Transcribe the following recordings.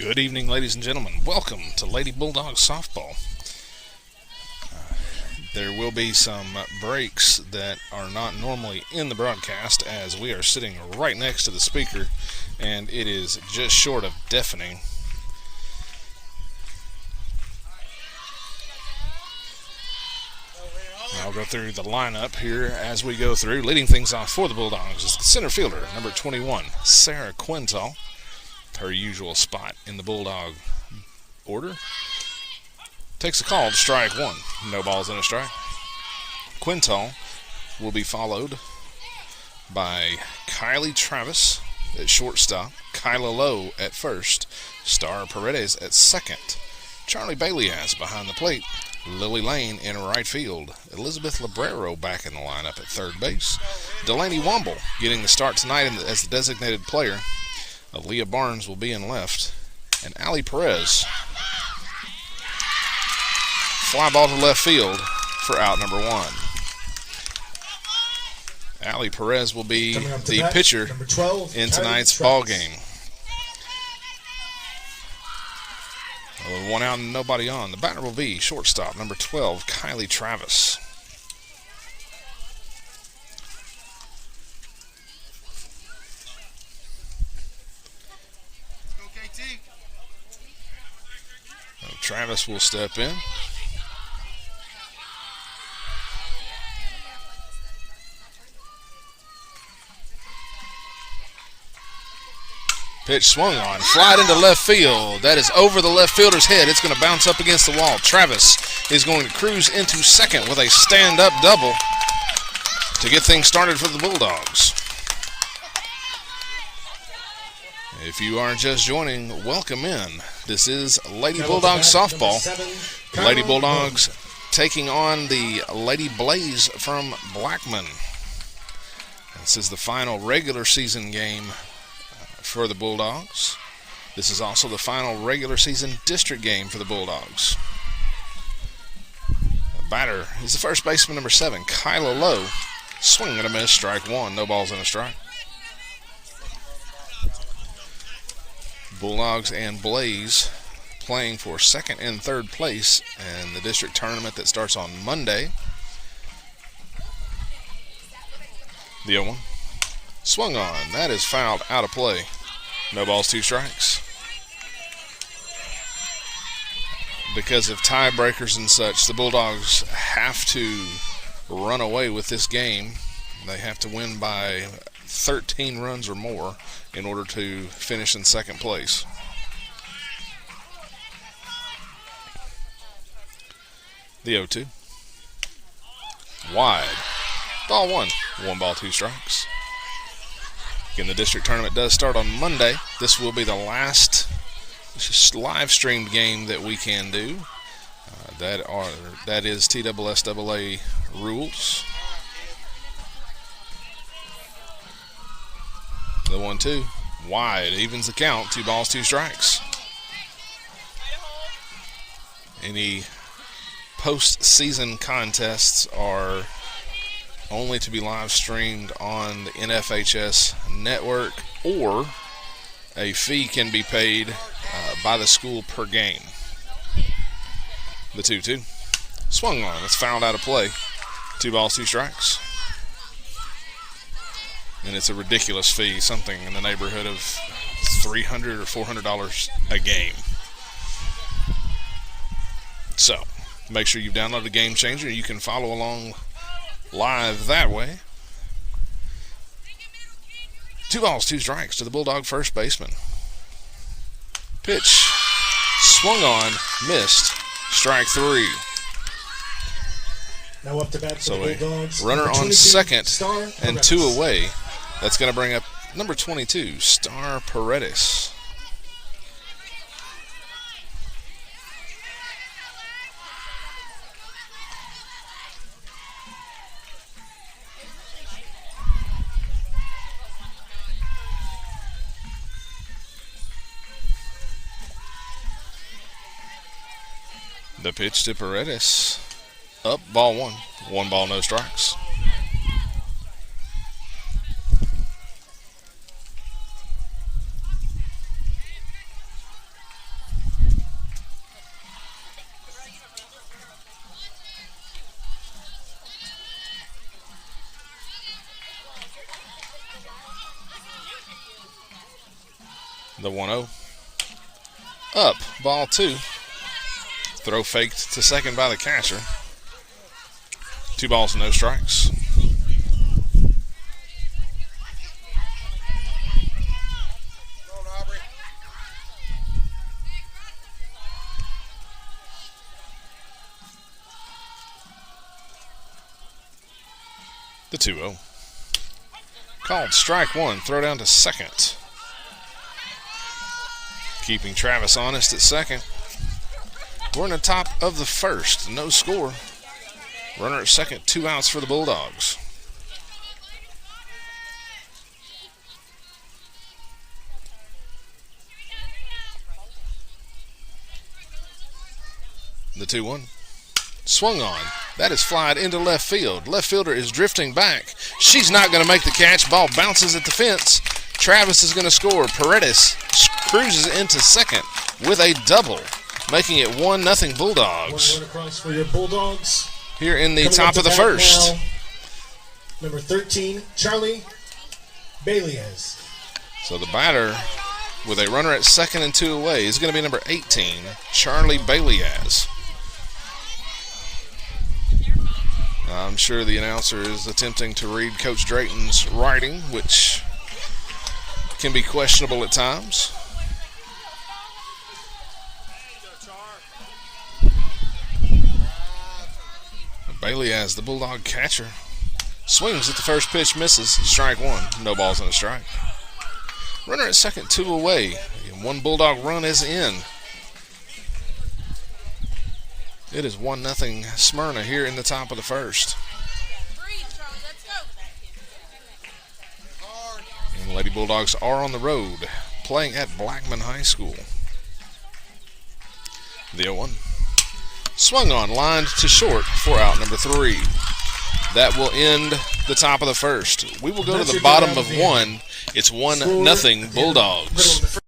Good evening, ladies and gentlemen. Welcome to Lady Bulldogs softball. There will be some breaks that are not normally in the broadcast as we are sitting right next to the speaker and it is just short of deafening. I'll go through the lineup here as we go through. Leading things off for the Bulldogs is the center fielder, number 21, Sarah Quintal. Her usual spot in the Bulldog order. Takes a call to strike one. No balls and a strike. Quintal will be followed by Kylie Travis at shortstop, Kyla Lowe at first, Star Paredes at second, Charlie Bailey behind the plate, Lily Lane in right field, Elizabeth Librero back in the lineup at third base, Delaney Womble getting the start tonight as the designated player. Aaliyah Barnes will be in left, and Allie Perez fly ball to left field for out number one. Allie Perez will be the pitcher in tonight's ball game. One out and nobody on. The batter will be shortstop, number 12, Kylie Travis. Travis will step in. Pitch swung on, flied into left field. That is over the left fielder's head. It's going to bounce up against the wall. Travis is going to cruise into second with a stand-up double to get things started for the Bulldogs. If you are just joining, welcome in. This is Lady Bulldogs softball. Lady Bulldogs taking on the Lady Blaze from Blackman. This is the final regular season game for the Bulldogs. This is also the final regular season district game for the Bulldogs. The batter is the first baseman, number 7, Kyla Lowe. Swing and a miss, strike one. No balls and a strike. Bulldogs and Blaze playing for second and third place in the district tournament that starts on Monday. The 0-1. Swung on. That is fouled out of play. No balls, 2 strikes. Because of tiebreakers and such, the Bulldogs have to run away with this game. They have to win by 13 runs or more in order to finish in second place. The 0-2. Wide. Ball 1. 1 ball, 2 strikes. Again, the district tournament does start on Monday. This will be the last live streamed game that we can do. That is TSSAA rules. The 1-2, wide, evens the count, 2 balls, 2 strikes. Any postseason contests are only to be live streamed on the NFHS network, or a fee can be paid by the school per game. The 2-2, swung on, it's fouled out of play, 2 balls, 2 strikes. And it's a ridiculous fee, something in the neighborhood of $300 or $400 a game. So, make sure you've downloaded Game Changer. You can follow along live that way. 2 balls, 2 strikes to the Bulldog first baseman. Pitch, swung on, missed, strike 3. Now up to bat for So the Bulldogs. a runner on second and 2 away. That's going to bring up number 22, Star Paredes. The pitch to Paredes. Up, ball 1. 1 ball, no strikes. The 1-0. Up, ball 2. Throw faked to second by the catcher. 2 balls, no strikes. The 2-0. Called strike 1. Throw down to second. Keeping Travis honest at second. We're in the top of the first. No score. Runner at second. 2 outs for the Bulldogs. The 2-1. Swung on. That is flied into left field. Left fielder is drifting back. She's not going to make the catch. Ball bounces at the fence. Travis is going to score. Paredes cruises into second with a double, making it 1-0 Bulldogs. 1-1 across for your Bulldogs. Here in the top of the first. Now, number 13, Charlie Baileyes. So the batter with a runner at second and 2 away is going to be number 18, Charlie Baileyes. I'm sure the announcer is attempting to read Coach Drayton's writing, which can be questionable at times. Baileyes, the Bulldog catcher, swings at the first pitch, misses. Strike 1. No balls and a strike. Runner at second, 2 away. And 1 Bulldog run is in. It is 1-0 Smyrna here in the top of the first. And the Lady Bulldogs are on the road, playing at Blackman High School. The 0-1. Swung on, lined to short for out number 3. That will end the top of the first. We will go to the bottom of 1. It's 1-0 Bulldogs.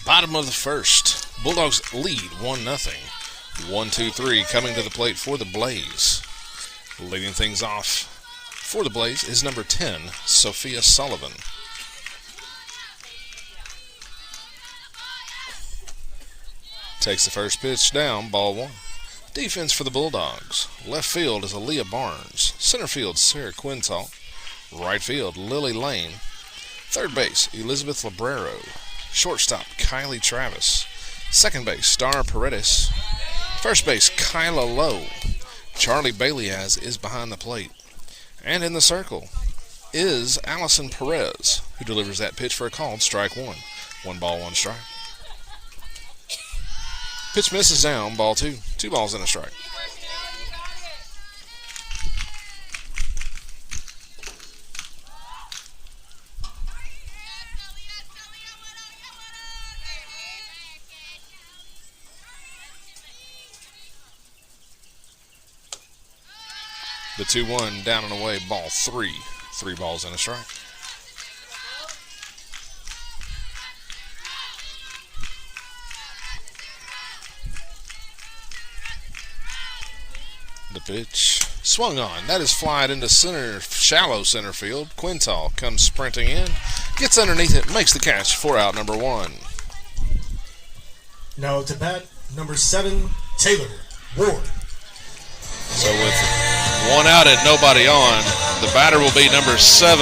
Bottom of the first. Bulldogs lead 1-0. 1-2-3 coming to the plate for the Blaze. Leading things off for the Blaze is number 10, Sophia Sullivan. Takes the first pitch down, ball 1. Defense for the Bulldogs. Left field is Aaliyah Barnes. Center field, Sarah Quintal. Right field, Lily Lane. Third base, Elizabeth Librero. Shortstop, Kylie Travis. Second base, Star Paredes. First base, Kyla Lowe. Charlie Baileyes is behind the plate. And in the circle is Allison Perez, who delivers that pitch for a called strike 1. 1 ball, 1 strike. Pitch misses down, ball 2. 2 balls and a strike. The 2-1 down and away, ball 3. 3 balls and a strike. The pitch swung on. That is flied into center, shallow center field. Quintal comes sprinting in, gets underneath it, makes the catch for out number 1. Now to bat, number 7, Taylor Ward. So with 1 out and nobody on, the batter will be number 7,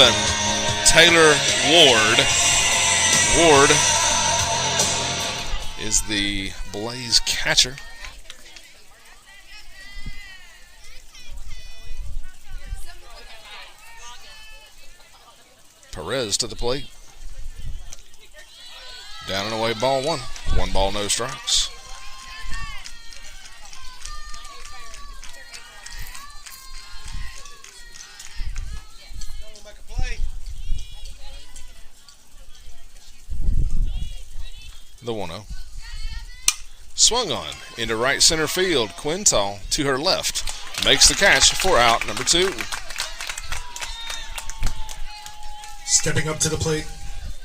Taylor Ward. Ward is the Blaze catcher. Perez to the plate. Down and away, ball 1. 1 ball, no strikes. The 1-0. Swung on into right center field. Quintal to her left. Makes the catch for out number 2. Stepping up to the plate,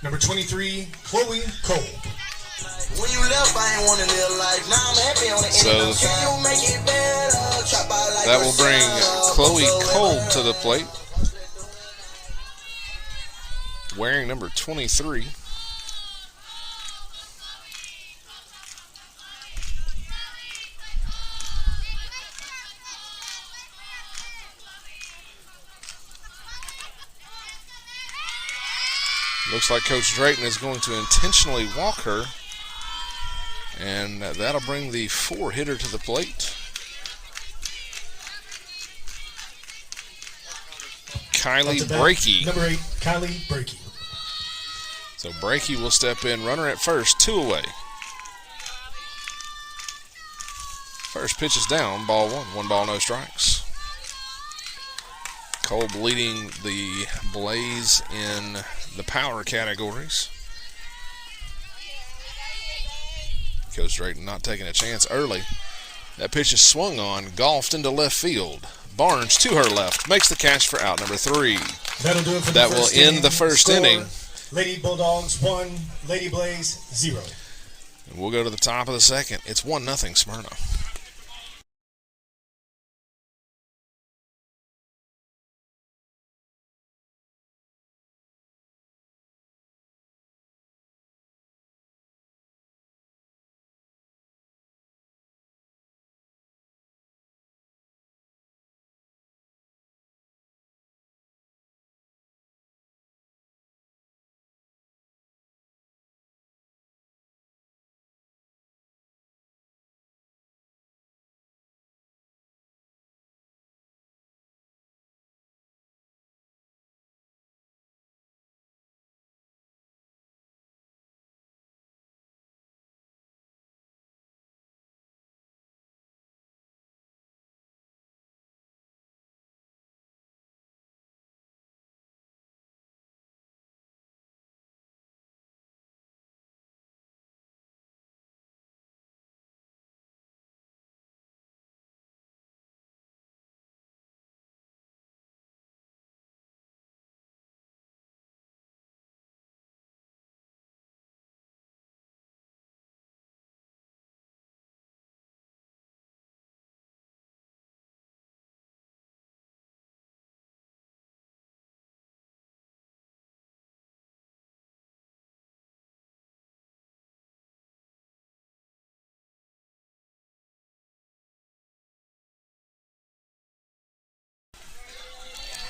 number 23, Chloe Cole. When you left, I ain't want to live life. Now I'm happy on the end. So You make it better. Chop out like that will bring Chloe Cole to the plate, wearing number 23. Looks like Coach Drayton is going to intentionally walk her, and that'll bring the 4-hitter to the plate. Kylie Brakey. Number 8, Kylie Brakey. So Brakey will step in, runner at first, 2 away. First pitch is down, ball 1. 1 ball, no strikes. Cole leading the Blaze in the power categories. Coach Drayton not taking a chance early. That pitch is swung on, golfed into left field. Barnes to her left, makes the catch for out number 3. That'll do it for that the will first end inning. the first Score, inning. Lady Bulldogs 1, Lady Blaze 0. And we'll go to the top of the second. It's 1-0 Smyrna.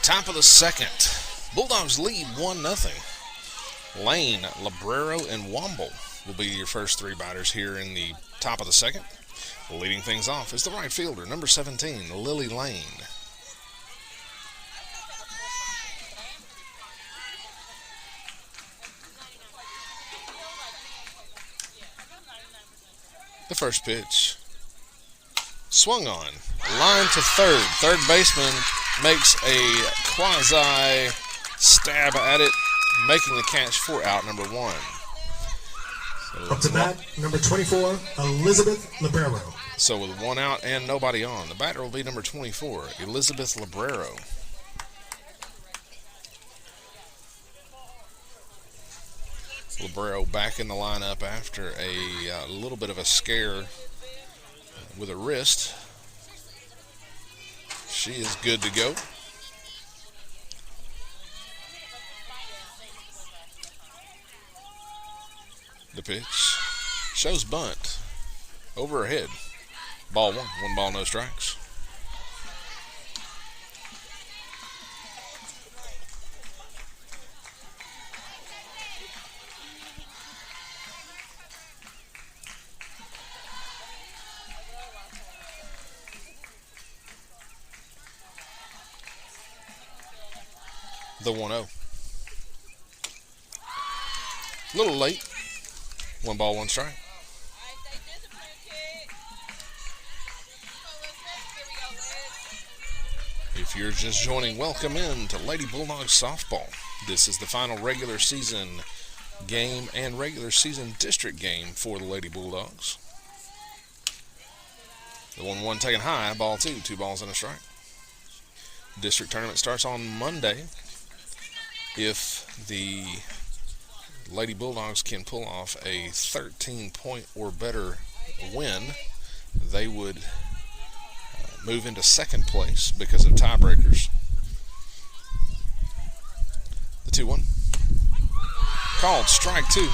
Top of the second. Bulldogs lead 1-0. Lane, Librero, and Womble will be your first 3 batters here in the top of the second. Leading things off is the right fielder, number 17, Lily Lane. The first pitch. Swung on. Line to third. Third baseman makes a quasi stab at it, making the catch for out number 1. Up to bat, number 24, Elizabeth Librero. So with one out and nobody on, the batter will be number 24, Elizabeth Librero. Librero back in the lineup after a little bit of a scare with a wrist. She is good to go. The pitch shows bunt over her head. Ball one. 1 ball, no strikes. The 1-0. A little late. 1 ball, 1 strike. If you're just joining, welcome in to Lady Bulldogs softball. This is the final regular season game and regular season district game for the Lady Bulldogs. The 1-1 taken high, ball 2, 2 balls and a strike. District tournament starts on Monday. If the Lady Bulldogs can pull off a 13-point or better win, they would move into second place because of tiebreakers. The 2-1. Called strike 2.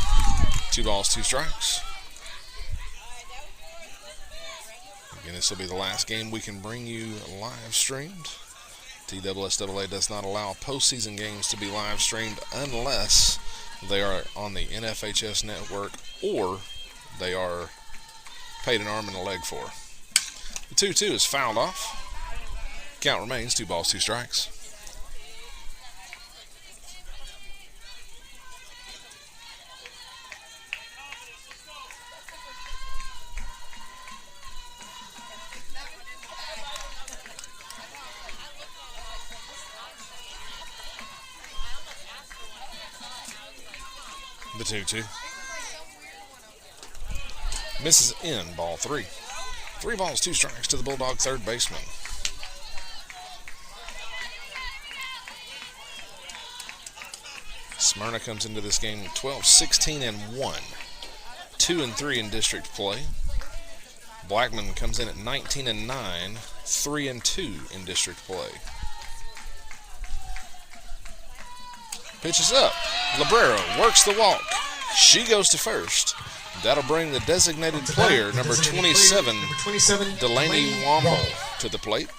2 balls, 2 strikes. Again, this will be the last game we can bring you live streamed. TSSAA does not allow postseason games to be live streamed unless they are on the NFHS network or they are paid an arm and a leg for. The 2-2 is fouled off. Count remains 2 balls, 2 strikes. The 2-2. Misses in, ball 3. 3 balls, 2 strikes to the Bulldog third baseman. Smyrna comes into this game 12-16-1. 2-3 in district play. Blackman comes in at 19-9, 3-2 in district play. Pitches up. Librero works the walk. She goes to first. That'll bring the designated player, number 27, Delaney Womble, to the plate.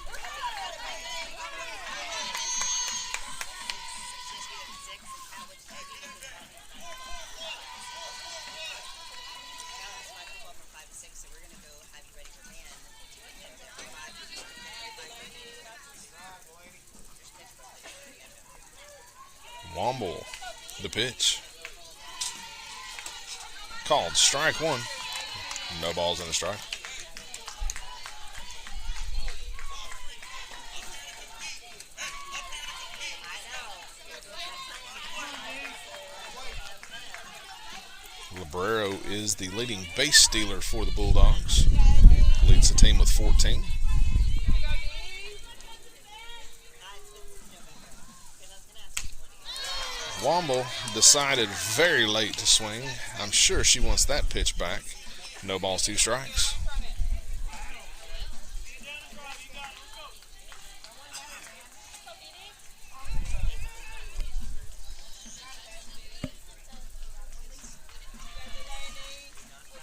Womble, the pitch. Called strike 1. No balls and a strike. Librero is the leading base stealer for the Bulldogs. Leads the team with 14. Womble decided very late to swing. I'm sure she wants that pitch back. No balls, 2 strikes.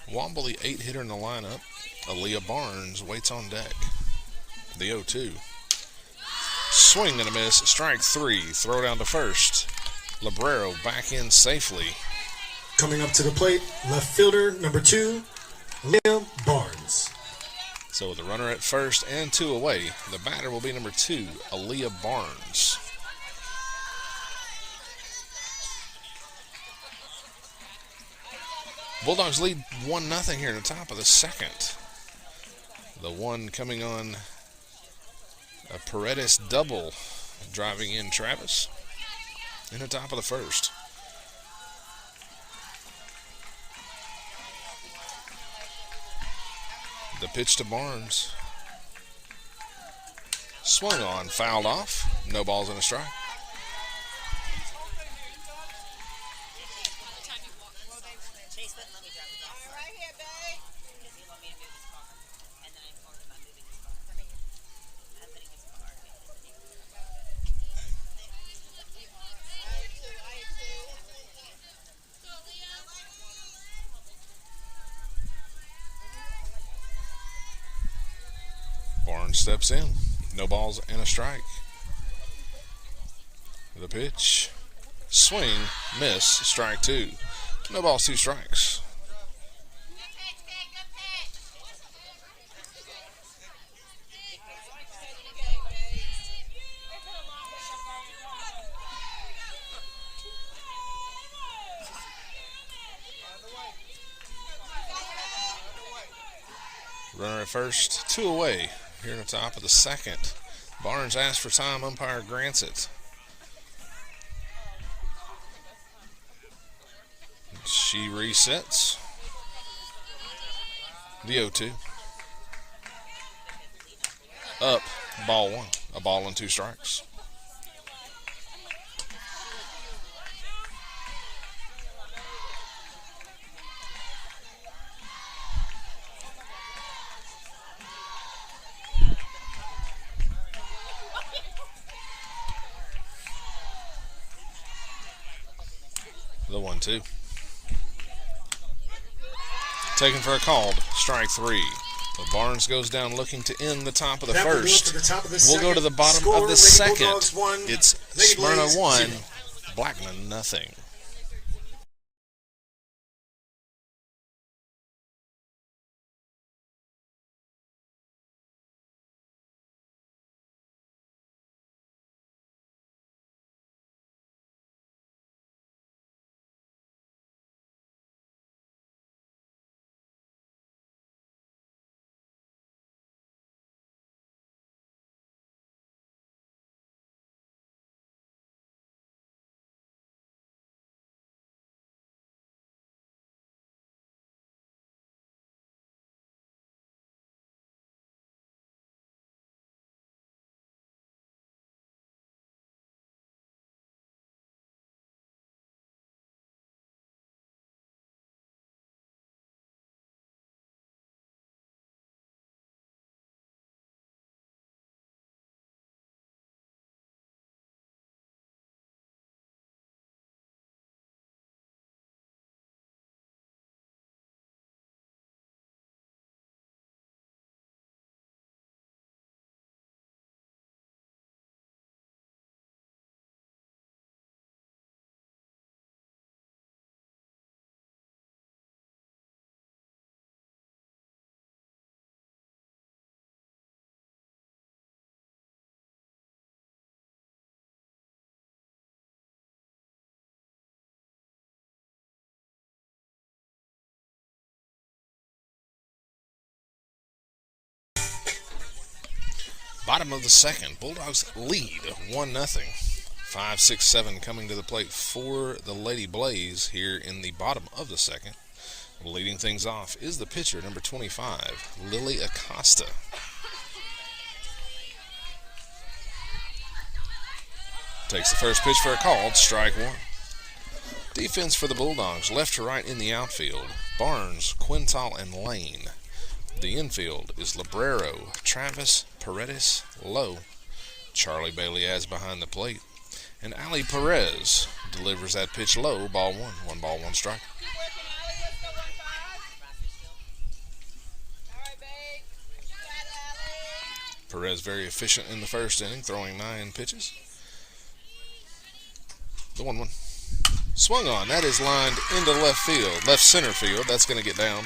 Womble, the 8-hitter in the lineup. Aaliyah Barnes waits on deck. The 0-2. Swing and a miss. Strike 3. Throw down to first. Librero back in safely. Coming up to the plate, left fielder, number 2, Aaliyah Barnes. So with the runner at first and 2 away, the batter will be number 2, Aaliyah Barnes. Bulldogs lead 1-0 here in the top of the second. The one coming on a Paredes double, driving in Travis in the top of the first. The pitch to Barnes. Swung on, fouled off. No balls and a strike. Barnes steps in. No balls and a strike. The pitch. Swing. Miss. Strike two. No balls, two strikes. Runner at first. Two away. Here in the top of the second. Barnes asks for time. Umpire grants it. She resets. The 0-2. Up. Ball one. A ball and two strikes. The 1-2. Taken for a called. Strike three. So Barnes goes down looking to end the top of the first. We'll go to the bottom of the second. It's Smyrna 1, Blackman nothing. Bottom of the second, Bulldogs lead 1-0. 5, 6, 7 coming to the plate for the Lady Blaze here in the bottom of the second. Leading things off is the pitcher, number 25, Lily Acosta. Takes the first pitch for a called, strike one. Defense for the Bulldogs, left to right in the outfield. Barnes, Quintal, and Lane. The infield is Librero, Travis, Paredes, Lowe. Charlie Bailey has behind the plate. And Ali Perez delivers that pitch low, ball one. 1 ball, 1 strike. Perez very efficient in the first inning, throwing 9 pitches. The 1-1. Swung on. That is lined into left field, left center field. That's going to get down.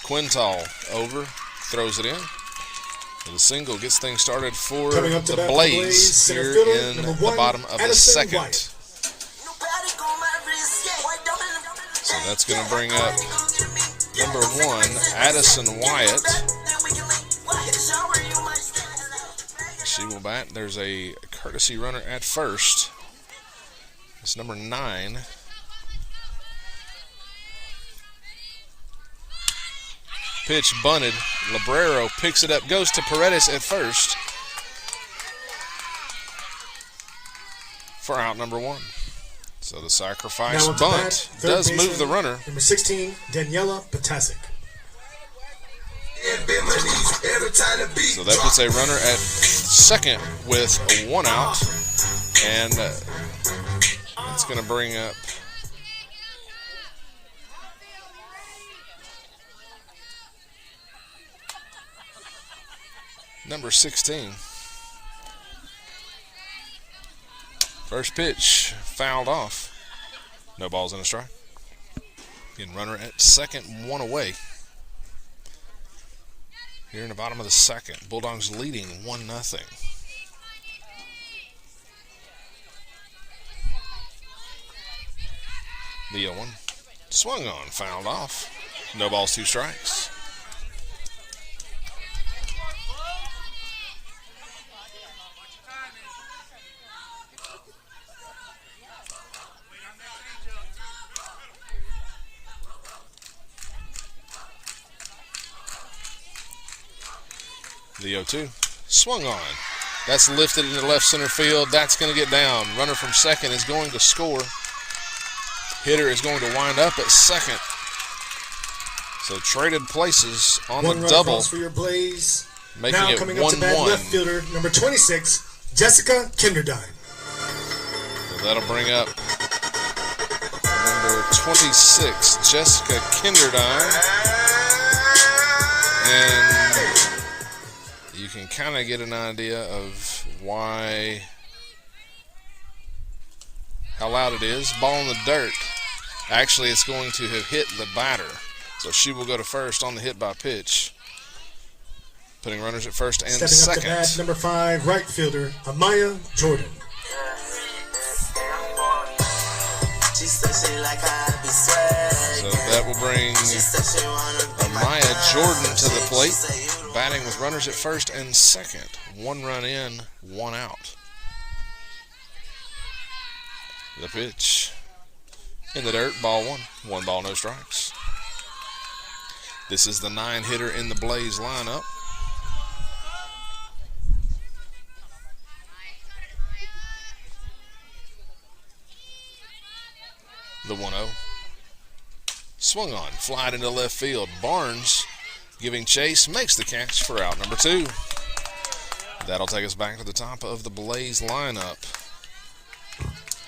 Quintal over, throws it in. The single gets things started for the Blaze here in the bottom of the second. So that's going to bring up number 1, Addison Wyatt. She will bat. There's a courtesy runner at first. It's number 9. Pitch bunted. Librero picks it up, goes to Paredes at first for out number 1. So the sacrifice bunt does move the runner. Number 16, Daniela Potasic. So that puts a runner at second with 1 out. And it's going to bring up number 16. First pitch fouled off. No balls in a strike. Again, runner at second, 1 away. Here in the bottom of the second, Bulldogs leading 1-0. The 0-1 swung on, fouled off. No balls, 2 strikes. The 0-2 swung on. That's lifted into left center field. That's going to get down. Runner from second is going to score. Hitter is going to wind up at second. So traded places on the double, for your Blaze. making now it coming up to bat, 1-1. left fielder number 26, Jessica Kinderdine. So that'll bring up number 26, Jessica Kinderdine. And you can kind of get an idea of how loud it is. Ball in the dirt. Actually, it's going to have hit the batter. So she will go to first on the hit by pitch, putting runners at first and Stepping second. up to bat, number 5, right fielder, Amaya Jordan. So that will bring Amaya Jordan to the plate, batting with runners at first and second. 1 run in, 1 out. The pitch in the dirt, ball 1. 1 ball, no strikes. This is the 9-hitter in the Blaze lineup. The 1-0. Swung on, flied into left field. Barnes giving chase, makes the catch for out number 2. That'll take us back to the top of the Blaze lineup.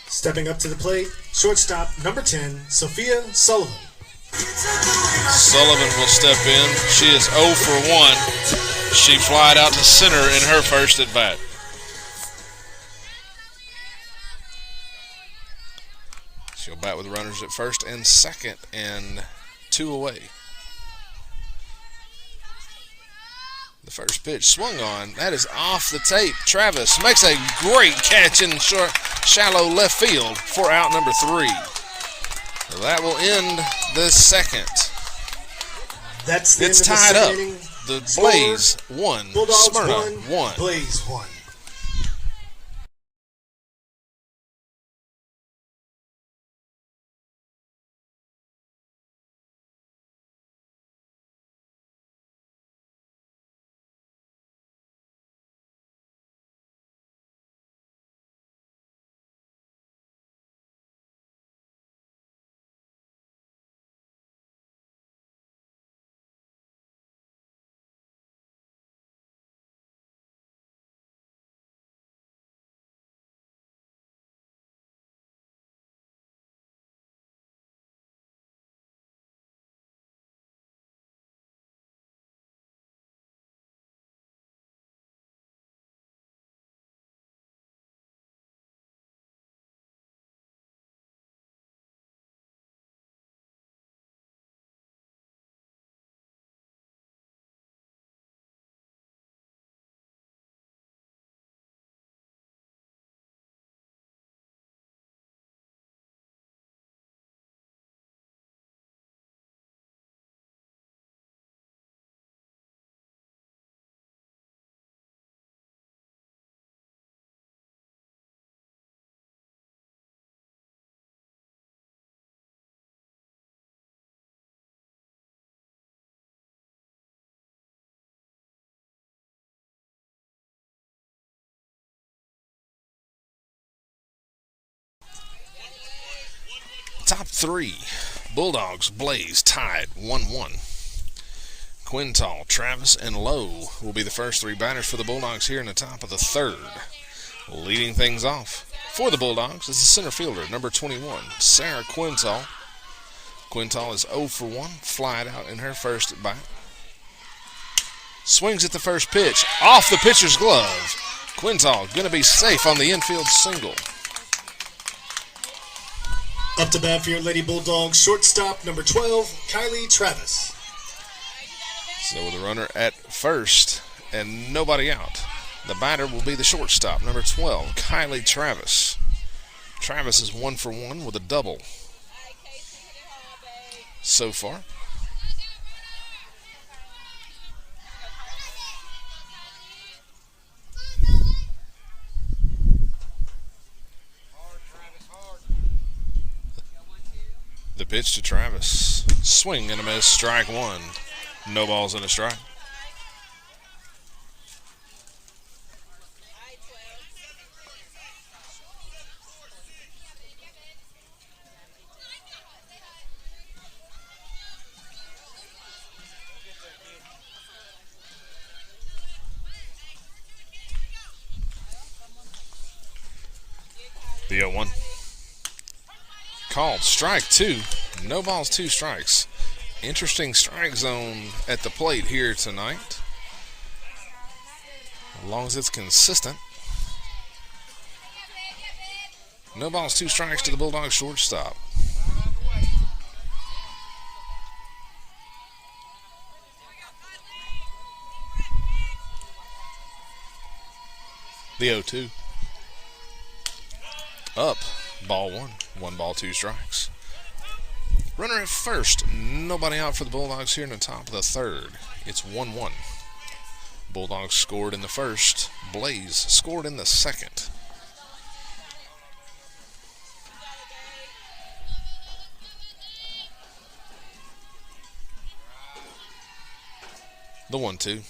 Stepping up to the plate, shortstop number 10, Sophia Sullivan. Sullivan will step in. She is 0 for 1. She flied out to center in her first at bat. She'll bat with runners at first and second and 2 away. The first pitch swung on. That is off the tape. Travis makes a great catch in short, shallow left field for out number 3. So that will end the second. It's tied up. Inning. The Blaze 1, Smyrna 1. Blaze 1. top three. Bulldogs, Blaze tied 1-1. Quintal, Travis, and Lowe will be the first three batters for the Bulldogs here in the top of the third. Leading things off for the Bulldogs is the center fielder, number 21, Sarah Quintal. Quintal is 0 for 1, flied out in her first at bat. Swings at the first pitch, off the pitcher's glove. Quintal going to be safe on the infield single. Up to bat for your Lady Bulldogs, shortstop number 12, Kylie Travis. So with a runner at first and nobody out, the batter will be the shortstop, number 12, Kylie Travis. Travis is 1 for 1 with a double so far. The pitch to Travis. Swing and a miss, strike one. No balls and a strike. The 0-1. Called strike two. No balls, 2 strikes. Interesting strike zone at the plate here tonight. As long as it's consistent. No balls, 2 strikes to the Bulldogs shortstop. The 0-2. Up. Ball 1. 1 ball, 2 strikes. Runner at first. Nobody out for the Bulldogs here in the top of the third. It's 1-1. Bulldogs scored in the first. Blaze scored in the second. The 1-2.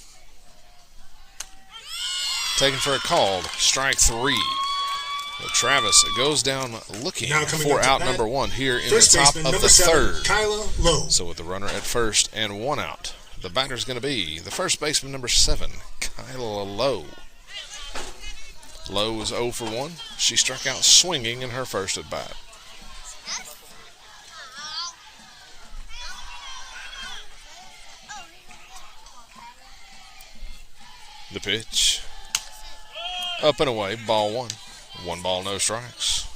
Taken for a called. Strike 3. Travis goes down looking for out number 1 here in the top of the third. So with the runner at first and 1 out, the batter's going to be the first baseman, number 7, Kyla Lowe. Lowe is 0 for 1. She struck out swinging in her first at bat. The pitch. Up and away, ball 1. 1 ball, no strikes.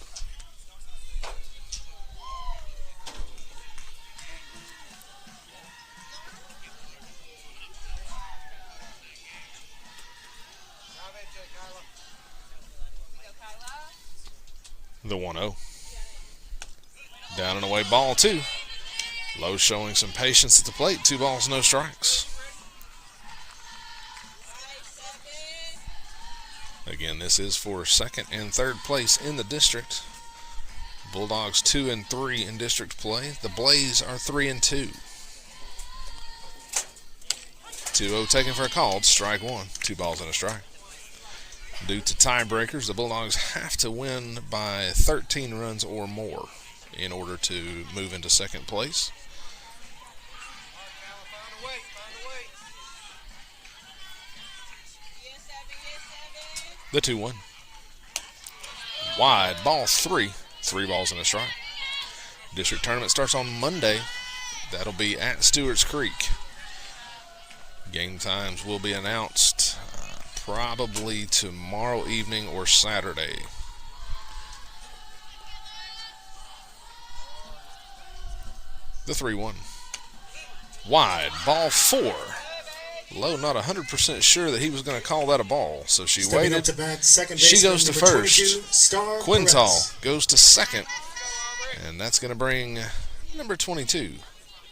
The 1-0. Down and away, ball 2. Lowe showing some patience at the plate. 2 balls, no strikes. Again, this is for second and third place in the district. Bulldogs 2 and 3 in district play. The Blaze are 3 and 2. 2-0 taken for a called. Strike 1. 2 balls and a strike. Due to tiebreakers, the Bulldogs have to win by 13 runs or more in order to move into second place. The 2-1. Wide, ball 3. 3 balls and a strike. District tournament starts on Monday. That'll be at Stewart's Creek. Game times will be announced probably tomorrow evening or Saturday. The 3-1. Wide, ball 4. Lowe not 100% sure that he was going to call that a ball, so she waited. She goes to first. Quintal goes to second, and that's going to bring number 22,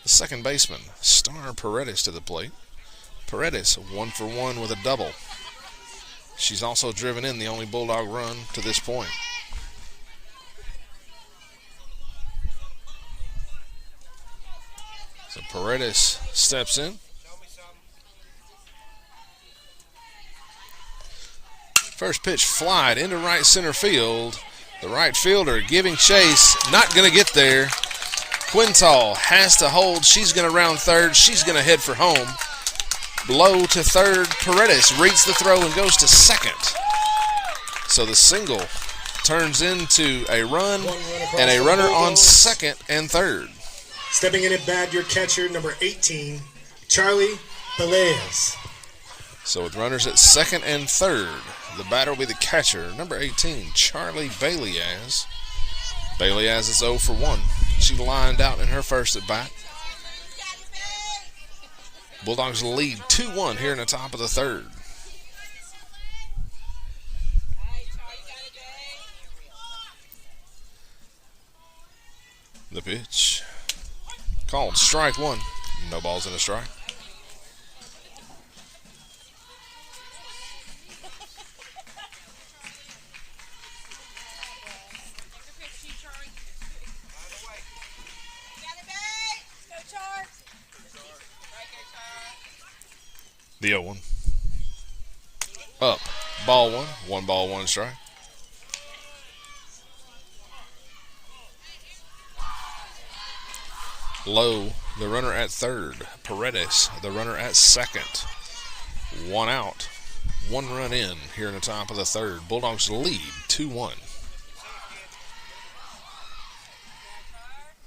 the second baseman, Star Paredes, to the plate. Paredes 1 for 1 with a double. She's also driven in the only Bulldog run to this point. So Paredes steps in. First pitch flied into right center field. The right fielder giving chase, not going to get there. Quintal has to hold. She's going to round third. She's going to head for home. Low to third. Paredes reads the throw and goes to second. So the single turns into a run and a runner on second and third. Stepping in at bat, your catcher, number 18, Charlie Velez. So with runners at second and third, the batter will be the catcher, number 18, Charlie Baileyaz. Baileyaz is 0 for 1. She lined out in her first at bat. Bulldogs lead 2-1 here in the top of the third. The pitch called strike one. No balls in a strike. The 0-1. Up. Ball one. 1 ball, 1 strike. Low, the runner at third. Paredes, the runner at second. 1 out. 1 run in here in the top of the third. Bulldogs lead 2-1.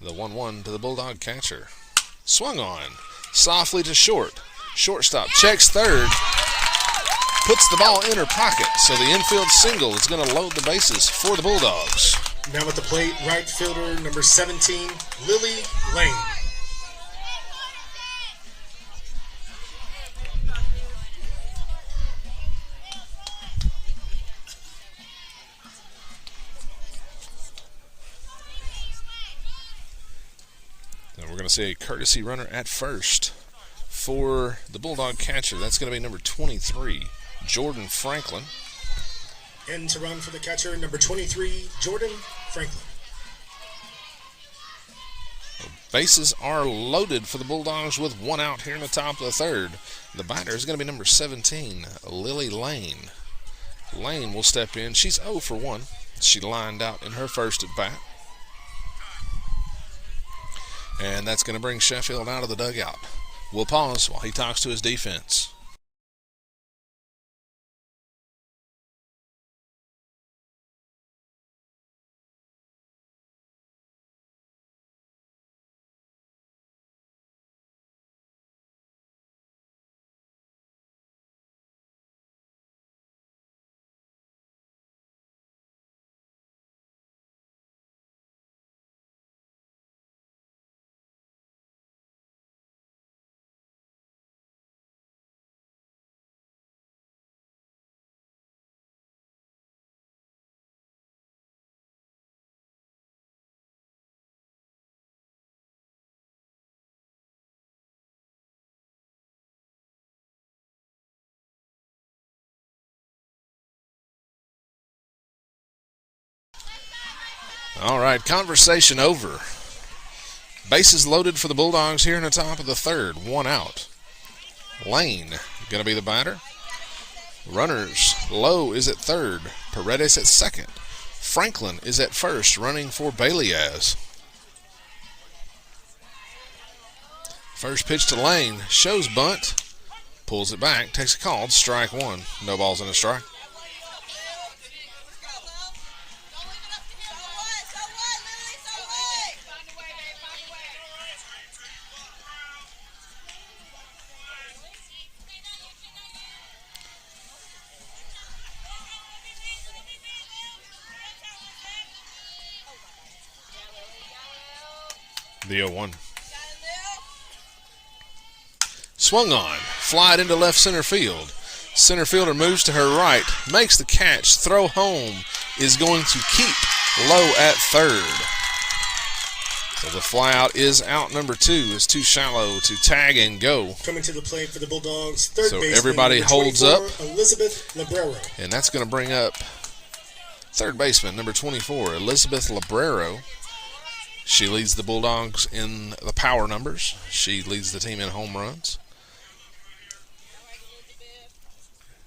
The 1-1 to the Bulldog catcher. Swung on. Softly to short. Shortstop checks third. Puts the ball in her pocket. So the infield single is going to load the bases for the Bulldogs. Now at the plate, right fielder, number 17, Lily Lane. And we're going to see a courtesy runner at first for the Bulldog catcher. That's going to be number 23, Jordan Franklin. And to run for the catcher, number 23, Jordan Franklin. Bases are loaded for the Bulldogs with 1 out here in the top of the third. The batter is going to be number 17, Lily Lane. Lane will step in. She's 0 for 1. She lined out in her first at bat. And that's going to bring Sheffield out of the dugout. We'll pause while he talks to his defense. All right, conversation over. Bases loaded for the Bulldogs here in the top of the third. 1 out. Lane going to be the batter. Runners, Lowe is at third. Paredes at second. Franklin is at first, running for Baileyaz. First pitch to Lane. Shows bunt. Pulls it back. Takes a call. Strike 1. No balls in a strike. The 0-1. Swung on. Flied into left center field. Center fielder moves to her right. Makes the catch. Throw home is going to keep Low at third. So the flyout is out number 2. It's too shallow to tag and go. Coming to the plate for the Bulldogs, third baseman. So everybody holds up. Elizabeth Librero. And that's going to bring up third baseman, number 24, Elizabeth Librero. She leads the Bulldogs in the power numbers. She leads the team in home runs.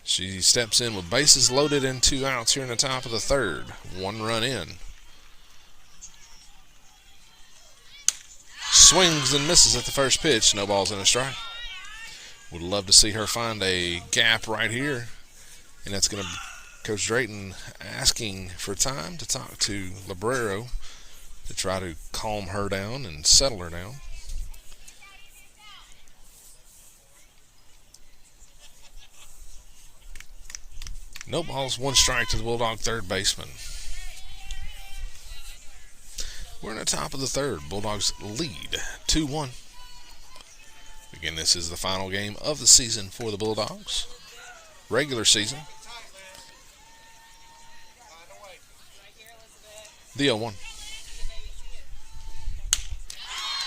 She steps in with bases loaded and 2 outs here in the top of the third. 1 run in. swings and misses at the first pitch. No balls and a strike. Would love to see her find a gap right here. And that's going to Coach Drayton asking for time to talk to Librero to try to calm her down and settle her down. No balls, one strike to the Bulldog third baseman. We're in the top of the third. Bulldogs lead 2-1. Again, this is the final game of the season for the Bulldogs. Regular season. The 0-1.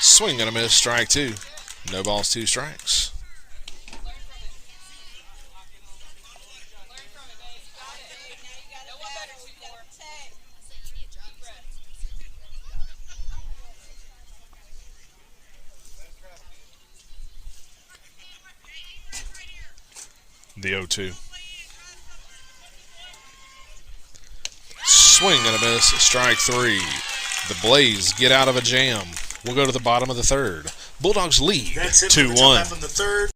Swing and a miss, strike two. No balls, two strikes. The 0-2. Swing and a miss, strike three. The Blaze get out of a jam. We'll go to the bottom of the third. Bulldogs lead 2-1. From the third.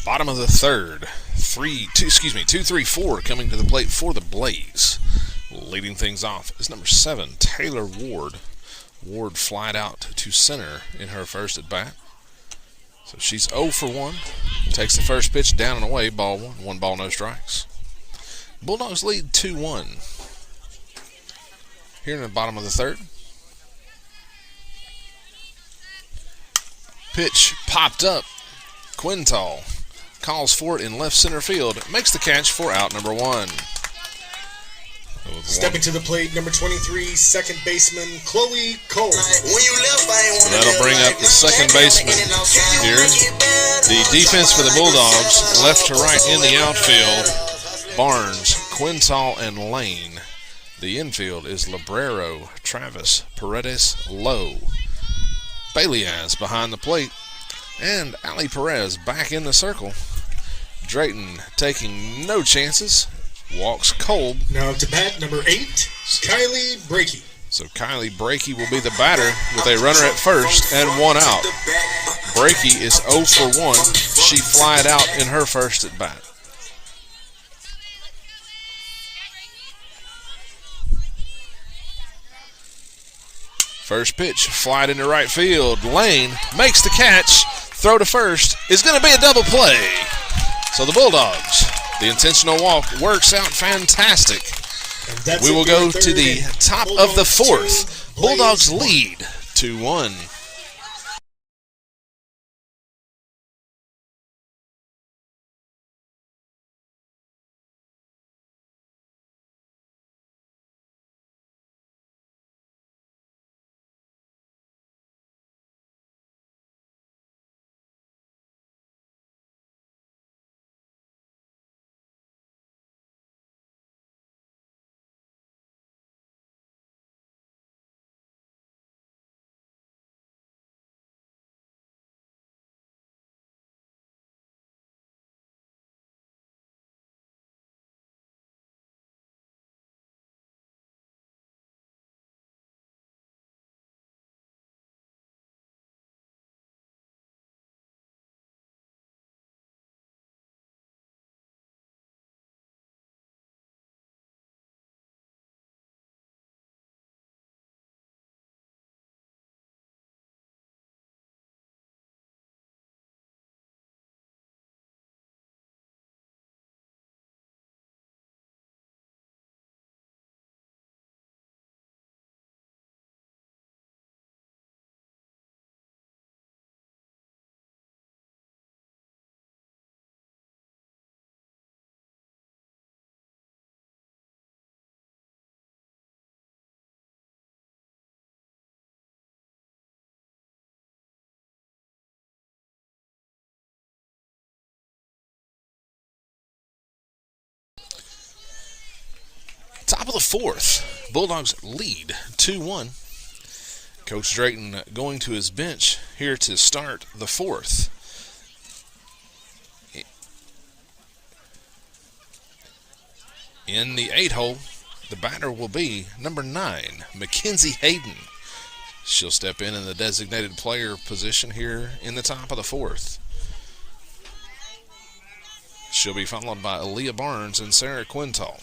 Bottom of the third. 2-3-4 coming to the plate for the Blaze. Leading things off is number 7, Taylor Ward. Ward flied out to center in her first at bat. So she's 0 for 1. Takes the first pitch down and away. Ball one. 1 ball, no strikes. Bulldogs lead 2-1. Here in the bottom of the third. Pitch popped up. Quintal calls for it in left center field. Makes the catch for out number 1. Stepping to the plate, number 23, second baseman Chloe Cole. That'll bring up the second baseman here. The defense for the Bulldogs, left to right in the outfield, Barnes, Quintal, and Lane. The infield is Librero, Travis, Paredes, Lowe. Balias behind the plate, and Ali Perez back in the circle. Drayton taking no chances. Walks Kolb. Now to bat, number 8, Kylie Brakey. So Kylie Brakey will be the batter with a runner at first and 1 out. Brakey is 0 for 1. She flied out in her first at bat. First pitch, flied into right field. Lane makes the catch. Throw to first is going to be a double play. So the Bulldogs, the intentional walk works out fantastic. We will go to the top of the fourth. Bulldogs lead 2-1. Top of the fourth, Bulldogs lead 2-1. Coach Drayton going to his bench here to start the fourth. In the 8-hole, the batter will be number 9, Mackenzie Hayden. She'll step in the designated player position here in the top of the fourth. She'll be followed by Aaliyah Barnes and Sarah Quintal.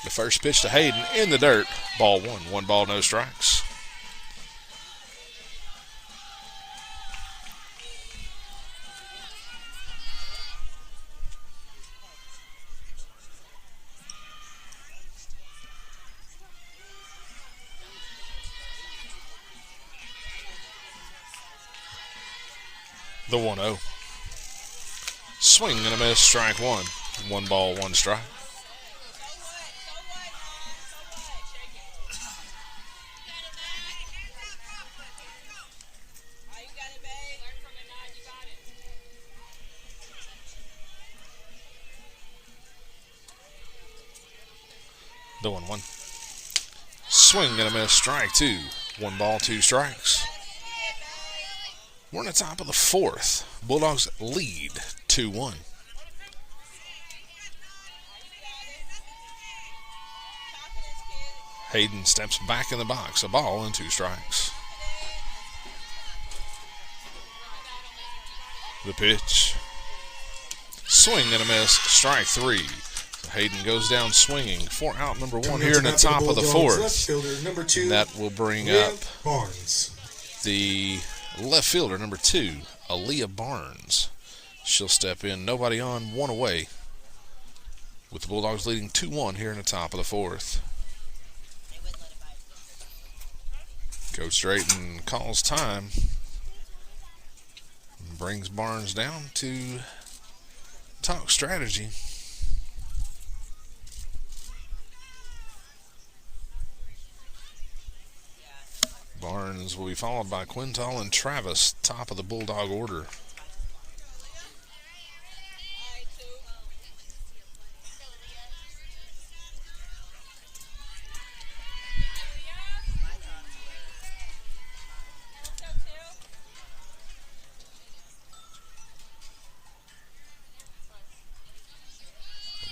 The first pitch to Hayden in the dirt. Ball one. 1 ball, no strikes. The 1-0. Swing and a miss, strike one. 1 ball, 1 strike. The 1-1. Swing and a miss, strike 2. 1 ball, 2 strikes. We're in the top of the fourth. Bulldogs lead 2-1. Hayden steps back in the box. A ball and 2 strikes. The pitch. Swing and a miss. Strike 3. So Hayden goes down swinging for out number 1 here in the top of the fourth. And that will bring up Barnes. the left fielder, number 2, Aaliyah Barnes. She'll step in. Nobody on, 1 away. With the Bulldogs leading 2-1 here in the top of the fourth. Coach Drayton calls time. Brings Barnes down to talk strategy. Barnes will be followed by Quintal and Travis, top of the Bulldog order.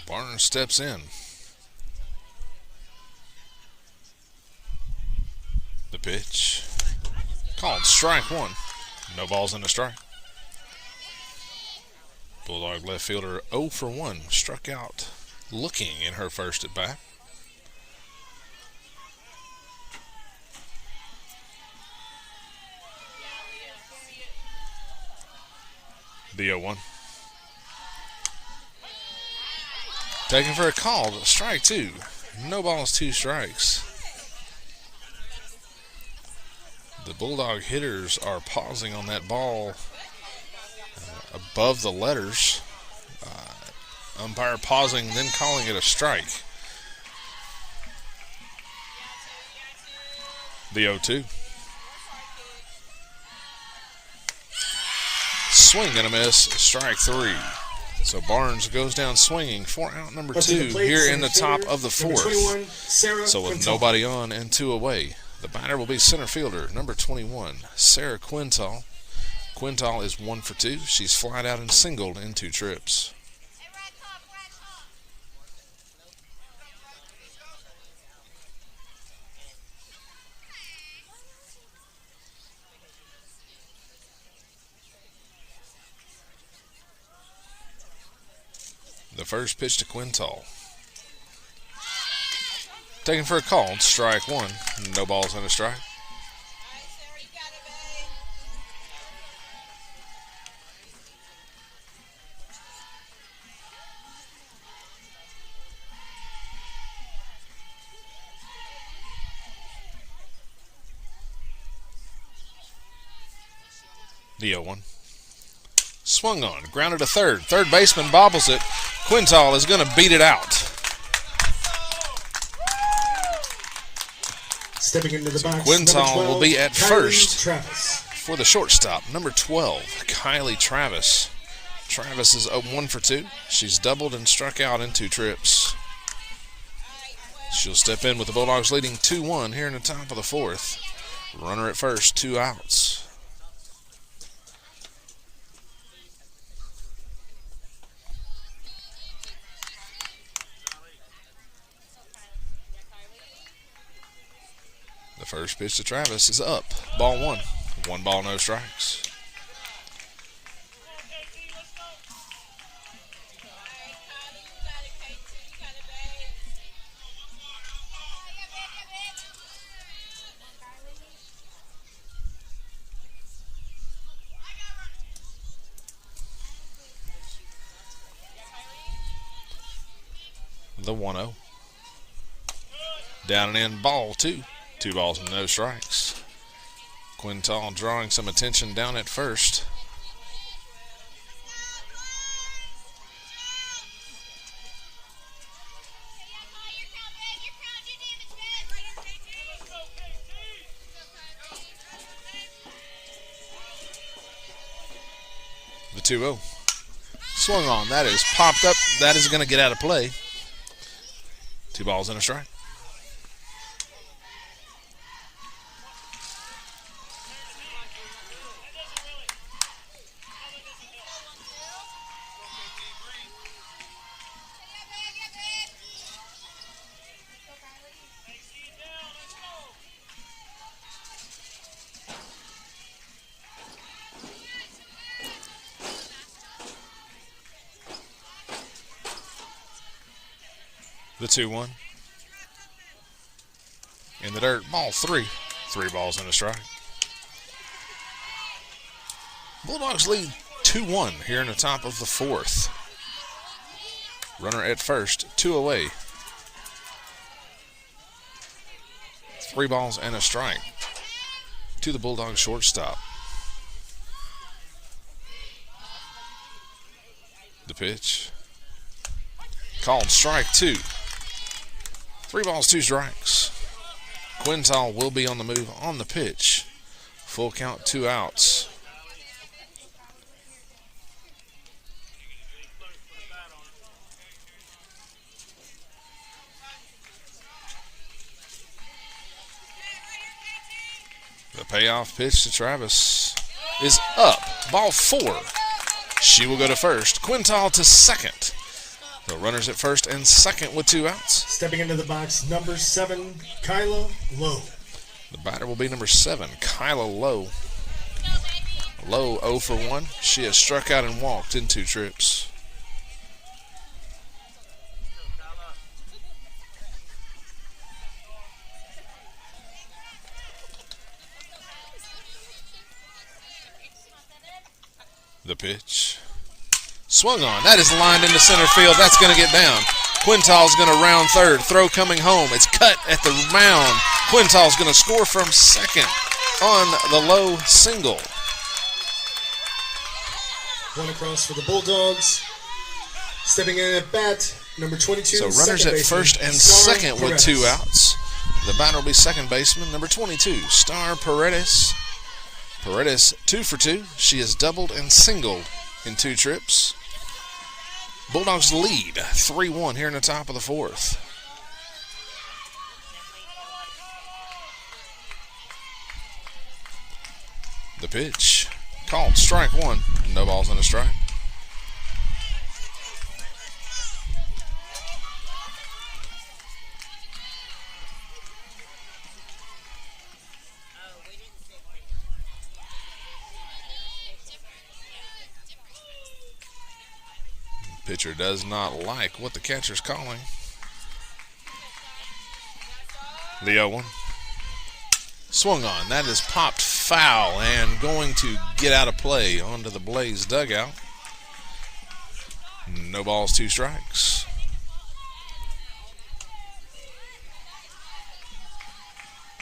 Barnes steps in. The pitch. Called strike 1. No balls in the strike. Bulldog left fielder 0 for 1. Struck out looking in her first at bat. The 0-1. Taken for a call. Strike 2. No balls, 2 strikes. The Bulldog hitters are pausing on that ball above the letters. Umpire pausing, then calling it a strike. The 0-2. Swing and a miss. Strike 3. So Barnes goes down swinging for out number 2 here in the top of the fourth. So with nobody on and 2 away. The batter will be center fielder, number 21, Sarah Quintal. Quintal is 1 for 2. She's flied out and singled in 2 trips. The first pitch to Quintal. Taken for a call, strike 1. No balls and a strike. The 0-1. Swung on, grounded to third. Third baseman bobbles it. Quintal is going to beat it out. Stepping into the box, Quintal 12, will be at Kylie first Travis. for the shortstop, number 12, Kylie Travis. Travis is 1 for 2. She's doubled and struck out in 2 trips. She'll step in with the Bulldogs leading 2-1 here in the top of the 4th. Runner at first, 2 outs. The first pitch to Travis is up. Ball 1. 1 ball, no strikes. The 1-0. Down and in, ball 2. 2 balls and no strikes. Quintal drawing some attention down at first. The 2-0. Swung on. That is popped up. That is going to get out of play. 2 balls and a strike. The 2-1. In the dirt, ball 3. 3 balls and a strike. Bulldogs lead 2-1 here in the top of the 4th. Runner at first, 2 away. 3 balls and a strike to the Bulldogs shortstop. The pitch. Called strike 2. 3 balls, 2 strikes. Quintal will be on the move on the pitch. Full count, 2 outs. The payoff pitch to Travis is up. Ball 4. She will go to first. Quintal to second. The runners at first and second with 2 outs. Stepping into the box, number 7, Kyla Lowe. The batter will be number 7, Kyla Lowe. Lowe 0 for 1. She has struck out and walked in 2 trips. The pitch. Swung on. That is lined into center field. That's going to get down. Quintal's going to round third. Throw coming home. It's cut at the mound. Quintal's going to score from second on the Low single. One across for the Bulldogs. Stepping in at bat, number 22. So runners at first and second with 2 outs. The batter will be second baseman, number 22, Star Paredes. Paredes 2 for 2. She has doubled and singled in 2 trips. Bulldogs lead 3-1 here in the top of the 4th. The pitch called strike 1. No balls and a strike. Pitcher does not like what the catcher's calling. The 0-1. Swung on. That is popped foul and going to get out of play onto the Blaze dugout. No balls, 2 strikes.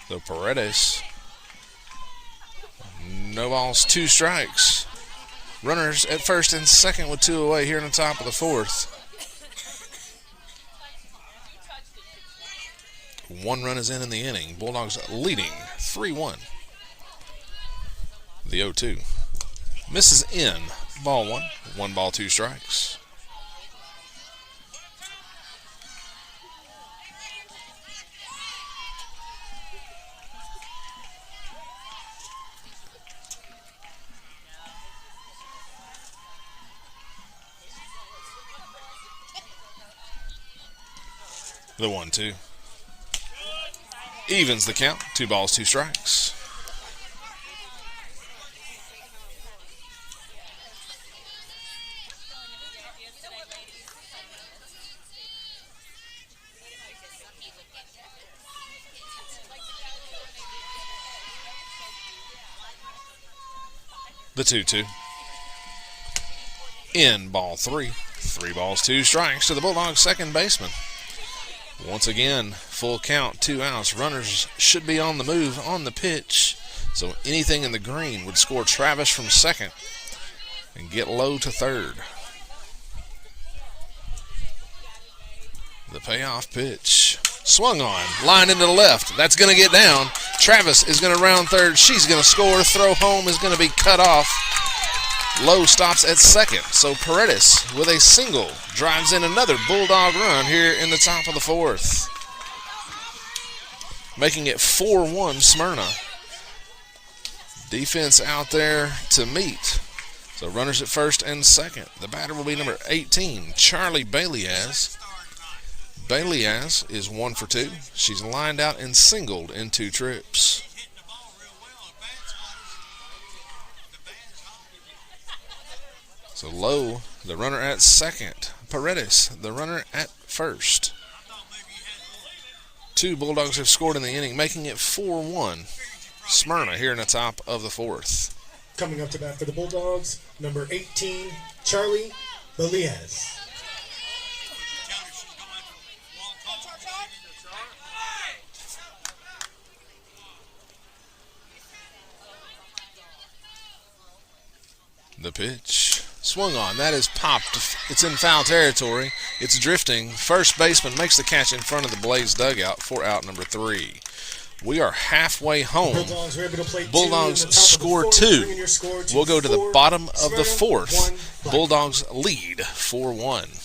So Paredes. No balls, 2 strikes. Runners at first and second with 2 away here in the top of the 4th. 1 run is in the inning. Bulldogs leading 3-1. The 0-2. Misses in. Ball 1. 1 ball, 2 strikes. The 1-2. Evens the count. 2 balls, 2 strikes. The 2-2. In ball 3. 3 balls, 2 strikes to the Bulldogs' second baseman. Once again, full count, 2 outs. Runners should be on the move on the pitch. So anything in the green would score Travis from second and get low to third. The payoff pitch. Swung on. Line into the left. That's going to get down. Travis is going to round third. She's going to score. Throw home is going to be cut off. Lowe stops at second. So Paredes with a single drives in another Bulldog run here in the top of the 4th. Making it 4-1 Smyrna. Defense out there to meet. So runners at first and second. The batter will be number 18, Charlie Baileyaz. Baileyaz is 1 for 2. She's lined out and singled in 2 trips. So Lowe, the runner at second. Paredes, the runner at first. 2 Bulldogs have scored in the inning, making it 4-1 Smyrna here in the top of the 4th. Coming up to bat for the Bulldogs, number 18, Charlie Baileyaz. The pitch. Swung on. That is popped. It's in foul territory. It's drifting. First baseman makes the catch in front of the Blaze dugout for out number 3. We are halfway home. Bulldogs are able to play Bulldogs score 2. We'll go to the bottom of the 4th. Bulldogs lead 4-1.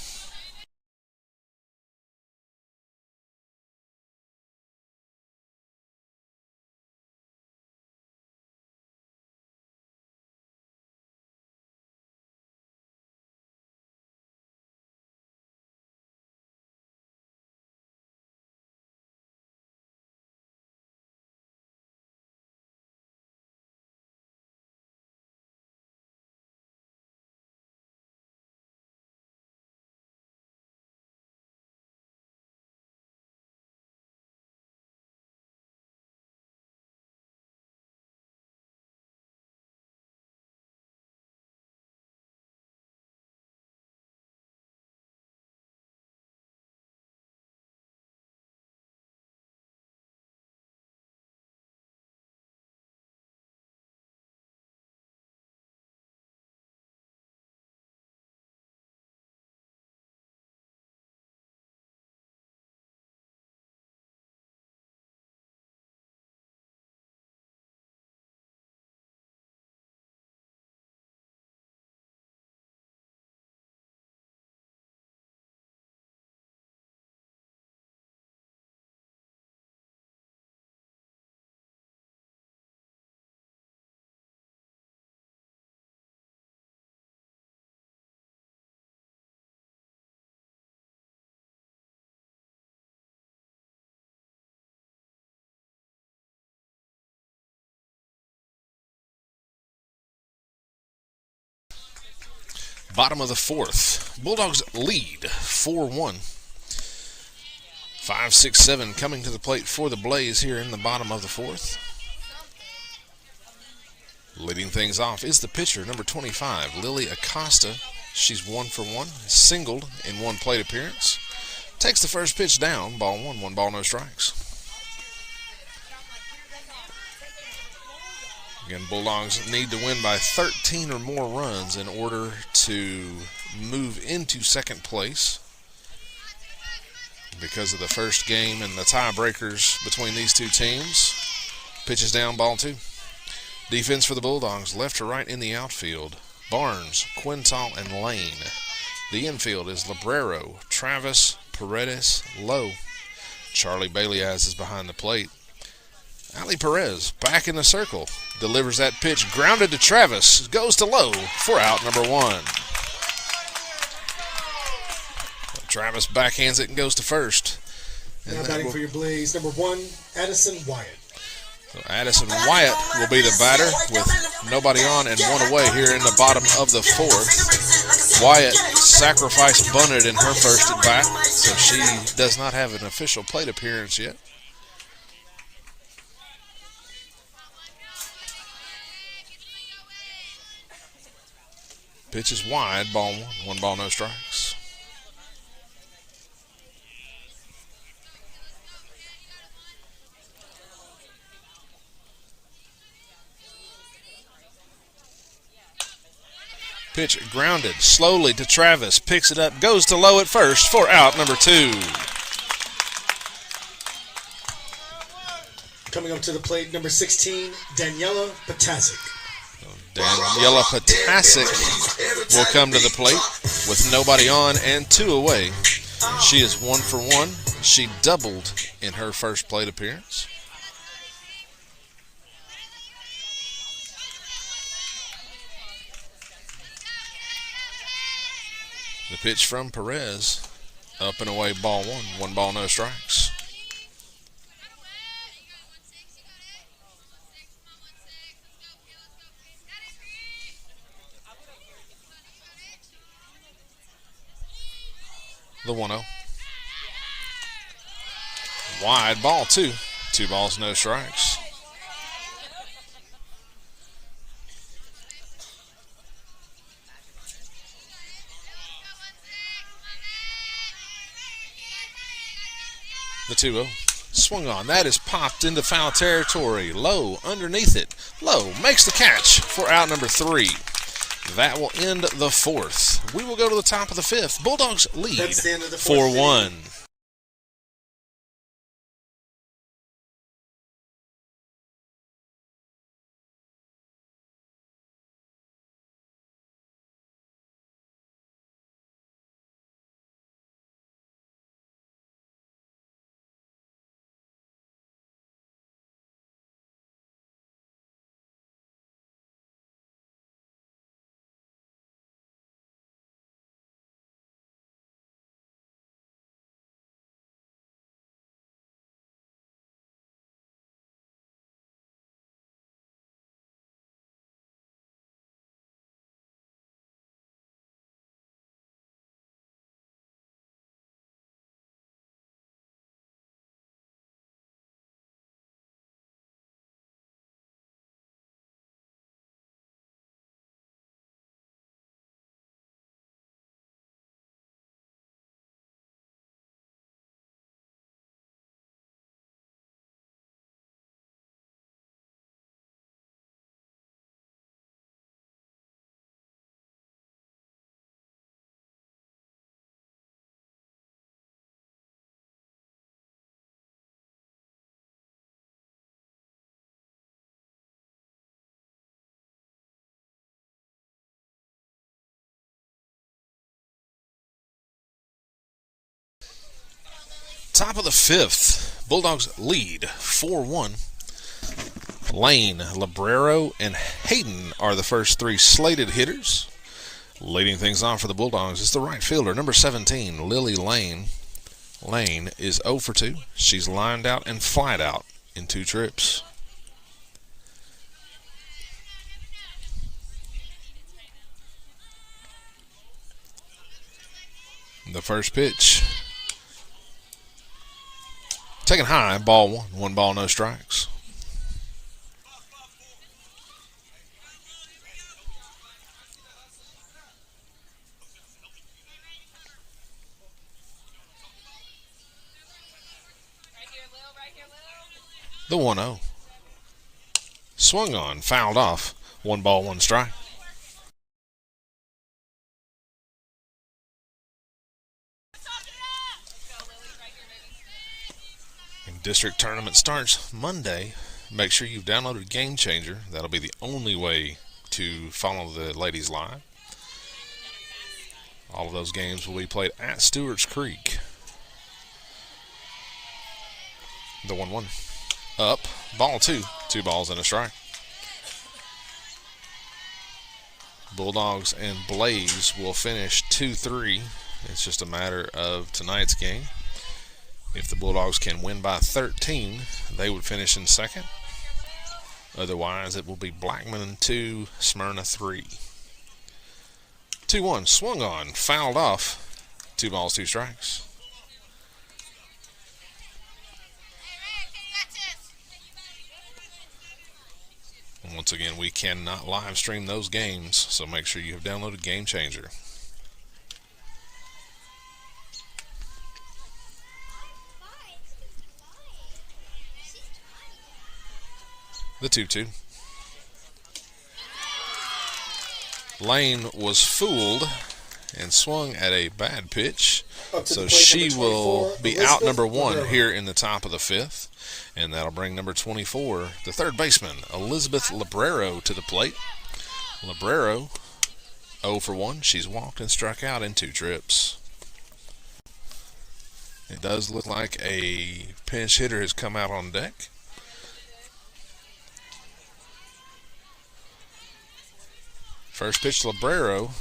Bottom of the 4th. Bulldogs lead 4-1. 5, 6, 7 coming to the plate for the Blaze here in the bottom of the 4th. Leading things off is the pitcher, number 25, Lily Acosta. She's 1 for 1, singled in 1 plate appearance. Takes the first pitch down, ball 1, 1 ball, no strikes. Again, Bulldogs need to win by 13 or more runs in order to move into second place because of the first game and the tiebreakers between these two teams. Pitches down, ball 2. Defense for the Bulldogs, left to right in the outfield. Barnes, Quintal, and Lane. The infield is Librero, Travis, Paredes, Lowe. Charlie Bailey-Az is behind the plate. Ali Perez back in the circle. Delivers that pitch, grounded to Travis. Goes to Lowe for out number 1. Travis backhands it and goes to first. Now batting for your Blaze, number 1, Addison Wyatt. So Addison Wyatt will be the batter with nobody on and 1 away here in the bottom of the 4th. Wyatt sacrifice bunted in her first at bat, so she does not have an official plate appearance yet. Pitch is wide, ball 1. 1 ball, no strikes. Pitch grounded slowly to Travis. Picks it up, goes to Lowe at first for out number 2. Coming up to the plate, number 16, Daniela Potasic. Daniela Potasic will come to the plate with nobody on and 2 away. She is 1 for 1. She doubled in her first plate appearance. The pitch from Perez, up and away, ball 1. 1 ball, no strikes. The 1-0. Wide, ball 2. 2 balls, no strikes. The 2-0. Swung on. That is popped into foul territory. Lowe underneath it. Lowe makes the catch for out number 3. That will end the 4th. We will go to the top of the 5th. Bulldogs lead 4-1. Top of the 5th. Bulldogs lead 4-1. Lane, Librero, and Hayden are the first 3 slated hitters. Leading things on for the Bulldogs is the right fielder, number 17, Lily Lane. Lane is 0 for 2. She's lined out and flied out in 2 trips. The first pitch. Taken high, ball 1. 1 ball, no strikes. The 1-0. Swung on, fouled off. 1 ball, 1 strike. And district tournament starts Monday. Make sure you've downloaded Game Changer. That'll be the only way to follow the ladies live. All of those games will be played at Stewart's Creek. The 1-1. Up. Ball 2. 2 balls and a strike. Bulldogs and Blaze will finish 2-3. It's just a matter of tonight's game. If the Bulldogs can win by 13, they would finish in second. Otherwise, it will be Blackman 2, Smyrna 3. 2-1, swung on, fouled off. 2 balls, 2 strikes. And once again, we cannot live stream those games, so make sure you have downloaded Game Changer. The 2-2. Lane was fooled and swung at a bad pitch, so she will be out number 1 here in the top of the 5th, and that'll bring number 24, the third baseman, Elizabeth Librero, to the plate. Librero 0 for 1. She's walked and struck out in 2 trips. It does look like a pinch hitter has come out on deck. First pitch, Librero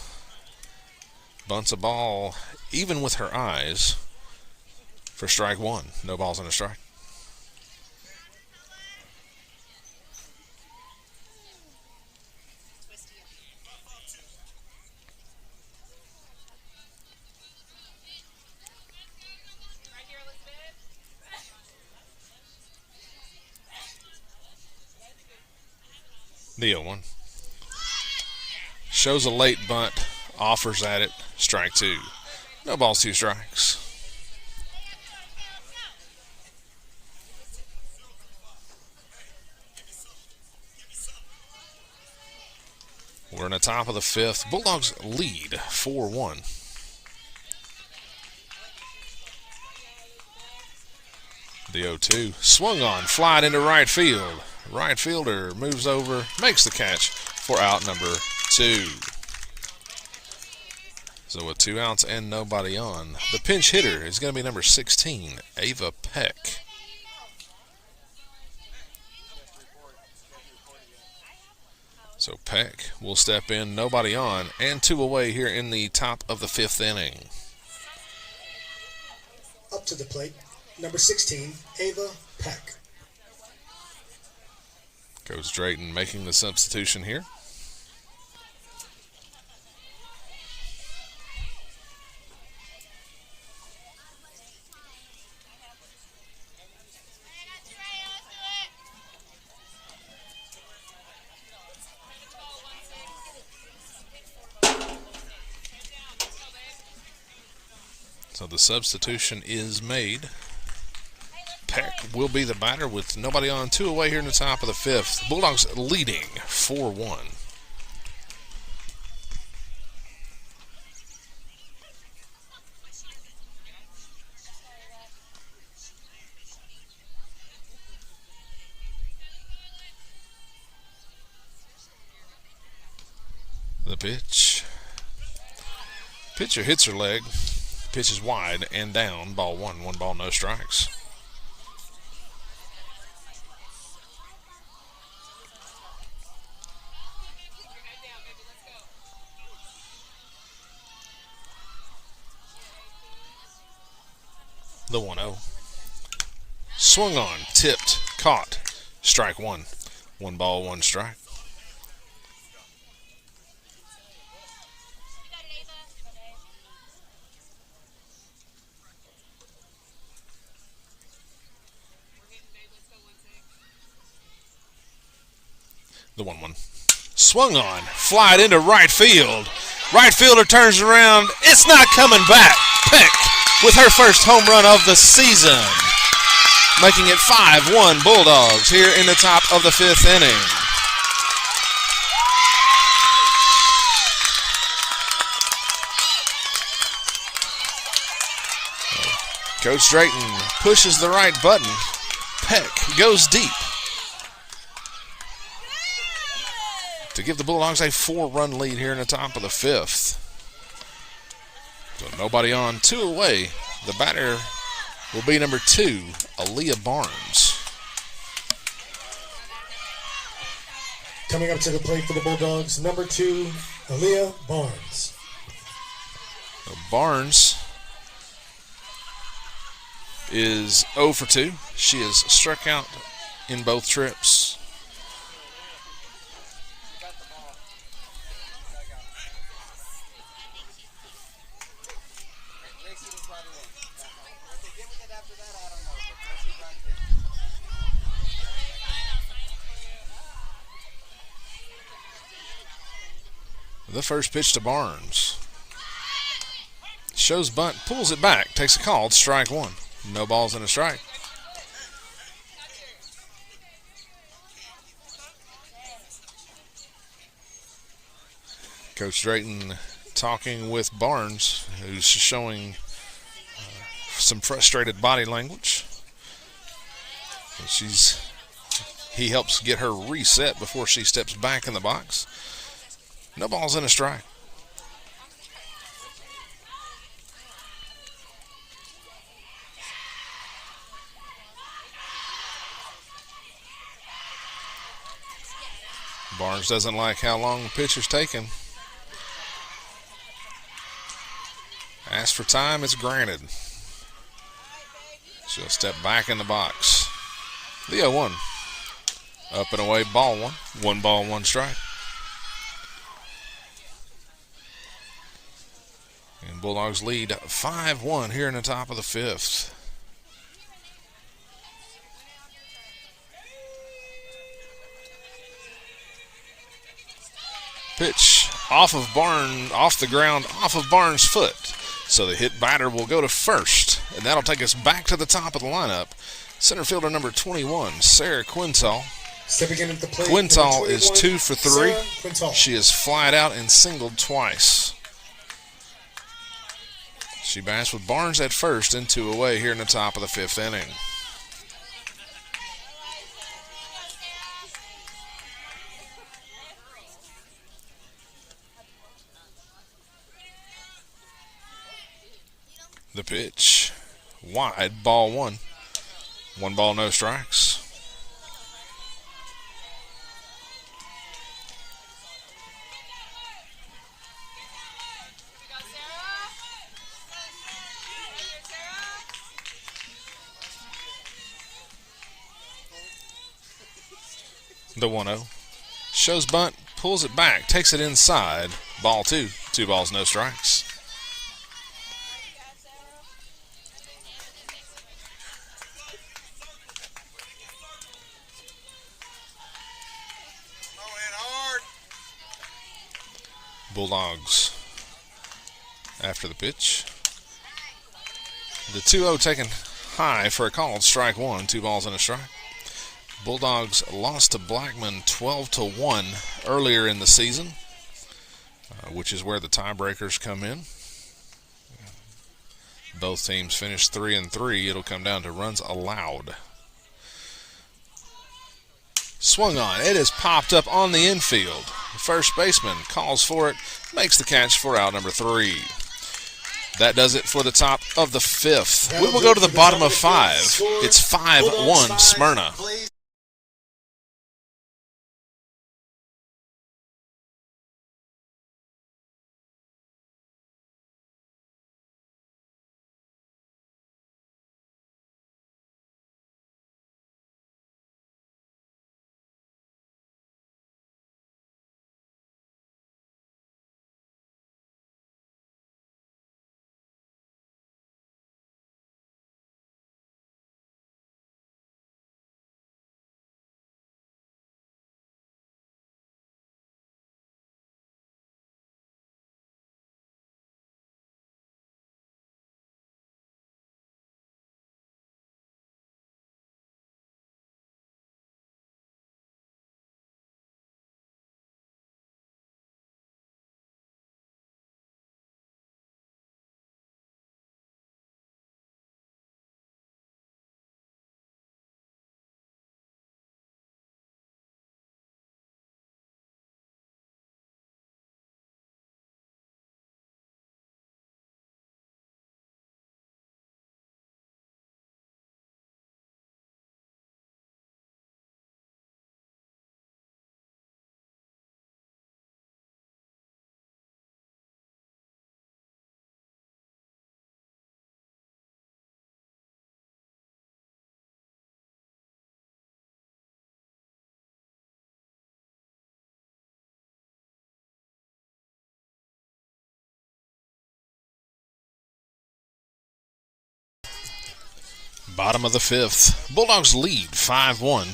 bunts a ball even with her eyes for strike 1. No balls and a strike. The 0-1. Shows a late bunt, offers at it, strike 2. No balls, 2 strikes. We're in the top of the 5th. Bulldogs lead 4-1. The 0-2. Swung on, flied into right field. Right fielder moves over, makes the catch for out number 2. So with 2 outs and nobody on, the pinch hitter is going to be number 16, Ava Peck. So Peck will step in, nobody on, and 2 away here in the top of the 5th inning. Up to the plate, number 16, Ava Peck. Coach Drayton making the substitution here. So the substitution is made. Peck will be the batter with nobody on, 2 away here in the top of the 5th. Bulldogs leading 4-1. The pitch. Pitcher hits her leg. Pitch is wide and down. Ball 1. 1 ball, no strikes. The 1-0. Swung on, tipped, caught. Strike 1. 1 ball, 1 strike. The 1-1. Swung on, flied into right field. Right fielder turns around. It's not coming back. Peck with her first home run of the season, making it 5-1 Bulldogs here in the top of the 5th inning. Coach Drayton pushes the right button. Peck goes deep to give the Bulldogs a 4-run lead here in the top of the 5th. So nobody on, 2 away. The batter will be number 2, Aaliyah Barnes. Coming up to the plate for the Bulldogs, number 2, Aaliyah Barnes. So Barnes is 0 for 2. She has struck out in both trips. The first pitch to Barnes. Shows bunt, pulls it back, takes a call, strike 1. No balls and a strike. Coach Drayton talking with Barnes, who's showing some frustrated body language. He helps get her reset before she steps back in the box. No balls and a strike. Barnes doesn't like how long the pitcher's taking. Asked for time, it's granted. She'll step back in the box. The 0-1. Up and away, ball 1. 1 ball, 1 strike. And Bulldogs lead 5-1 here in the top of the 5th. Pitch off the ground, off of Barnes' foot. So the hit batter will go to first, and that'll take us back to the top of the lineup. Center fielder number 21, Sarah Quintal. Stepping in at the plate, Quintal is 2 for 3. Quintal. She is flied out and singled twice. She bats with Barnes at first and 2 away here in the top of the 5th inning. The pitch, wide, ball 1. 1 ball, no strikes. The 1-0. Shows bunt, pulls it back, takes it inside. Ball 2. 2 balls, no strikes. Bulldogs after the pitch. The 2-0 taken high for a called strike 1. 2 balls and a strike. Bulldogs lost to Blackman 12-1 earlier in the season, which is where the tiebreakers come in. Both teams finished 3-3. It'll come down to runs allowed. Swung on. It is popped up on the infield. The first baseman calls for it, makes the catch for out number 3. That does it for the top of the 5th. We will go to the bottom of 5. It's 5-1 Smyrna. Bottom of the fifth. Bulldogs lead 5-1.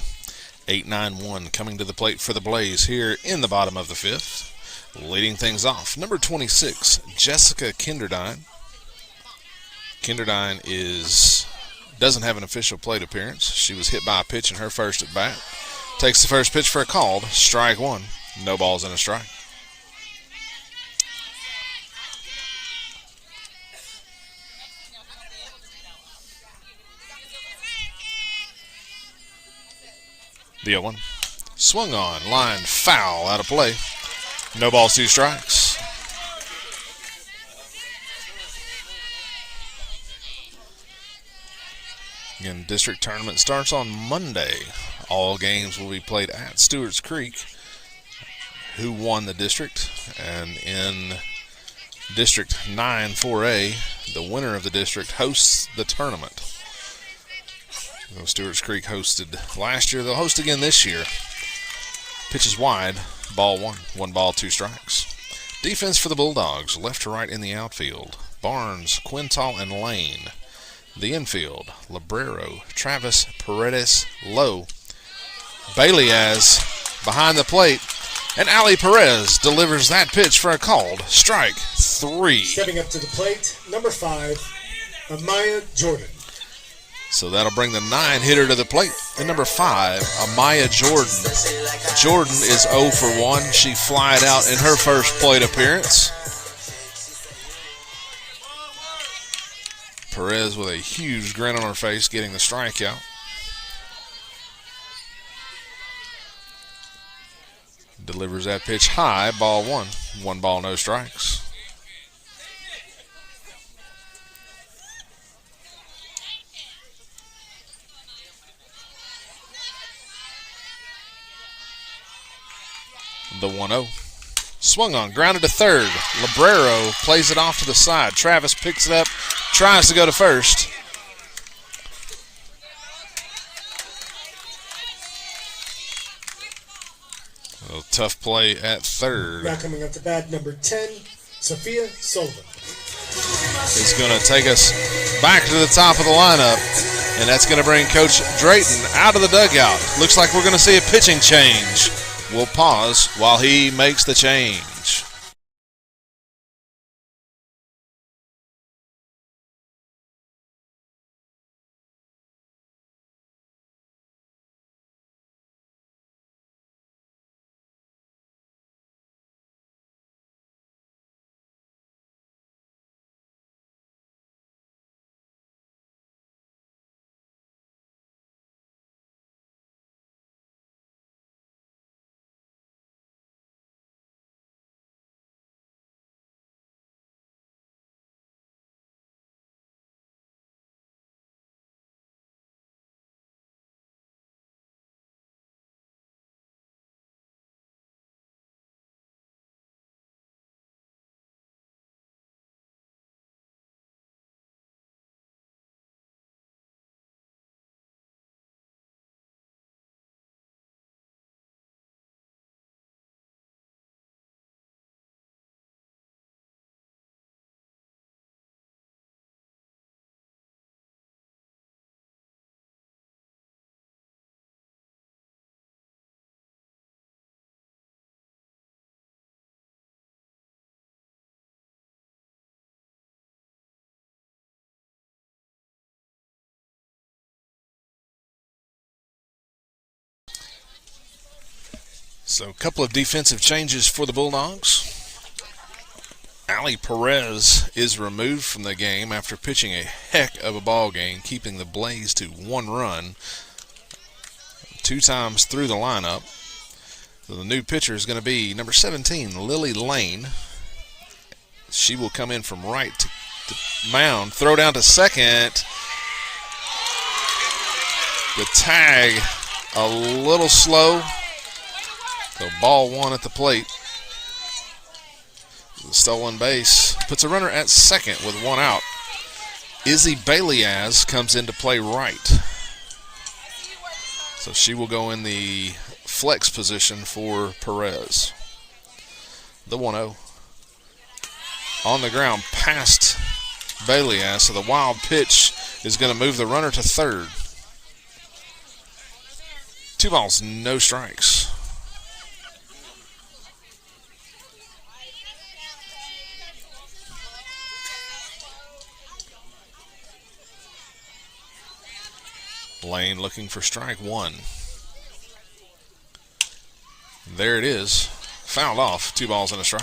8-9-1 coming to the plate for the Blaze here in the bottom of the fifth. Leading things off, number 26, Jessica Kinderdine. Kinderdine doesn't have an official plate appearance. She was hit by a pitch in her first at bat. Takes the first pitch for a called strike one. No balls and a strike. The 0-1. Swung on, line foul, out of play. No balls, 2 strikes. Again, district tournament starts on Monday. All games will be played at Stewart's Creek. Who won the district? And in District 9 4A, the winner of the district hosts the tournament. Stewart's Creek hosted last year. They'll host again this year. Pitches wide, ball 1. 1 ball, 2 strikes. Defense for the Bulldogs, left to right in the outfield. Barnes, Quintal, and Lane. The infield, Librero, Travis, Paredes, Lowe. Baileyaz behind the plate, and Ali Perez delivers that pitch for a called strike 3. Stepping up to the plate, number 5, Amaya Jordan. So that'll bring the 9-hitter to the plate. And number 5, Amaya Jordan. Jordan is 0 for 1. She flied out in her first plate appearance. Perez with a huge grin on her face getting the strikeout. Delivers that pitch high, ball 1. 1 ball, no strikes. The 1-0. Swung on, grounded to third. Librero plays it off to the side. Travis picks it up, tries to go to first. A tough play at third. Now coming up to bat, number 10, Sophia Sullivan. It's going to take us back to the top of the lineup, and that's going to bring Coach Drayton out of the dugout. Looks like we're going to see a pitching change. We'll pause while he makes the change. So a couple of defensive changes for the Bulldogs. Ali Perez is removed from the game after pitching a heck of a ball game, keeping the Blaze to 1 run 2 times through the lineup. So the new pitcher is going to be number 17, Lily Lane. She will come in from right to mound, throw down to second. The tag a little slow. So ball 1 at the plate. The stolen base puts a runner at second with 1 out. Izzy Baileyaz comes into play right. So she will go in the flex position for Perez. The 1-0. On the ground past Baileyaz. So the wild pitch is going to move the runner to third. 2 balls, no strikes. Lane looking for strike 1. There it is. Fouled off. 2 balls and a strike.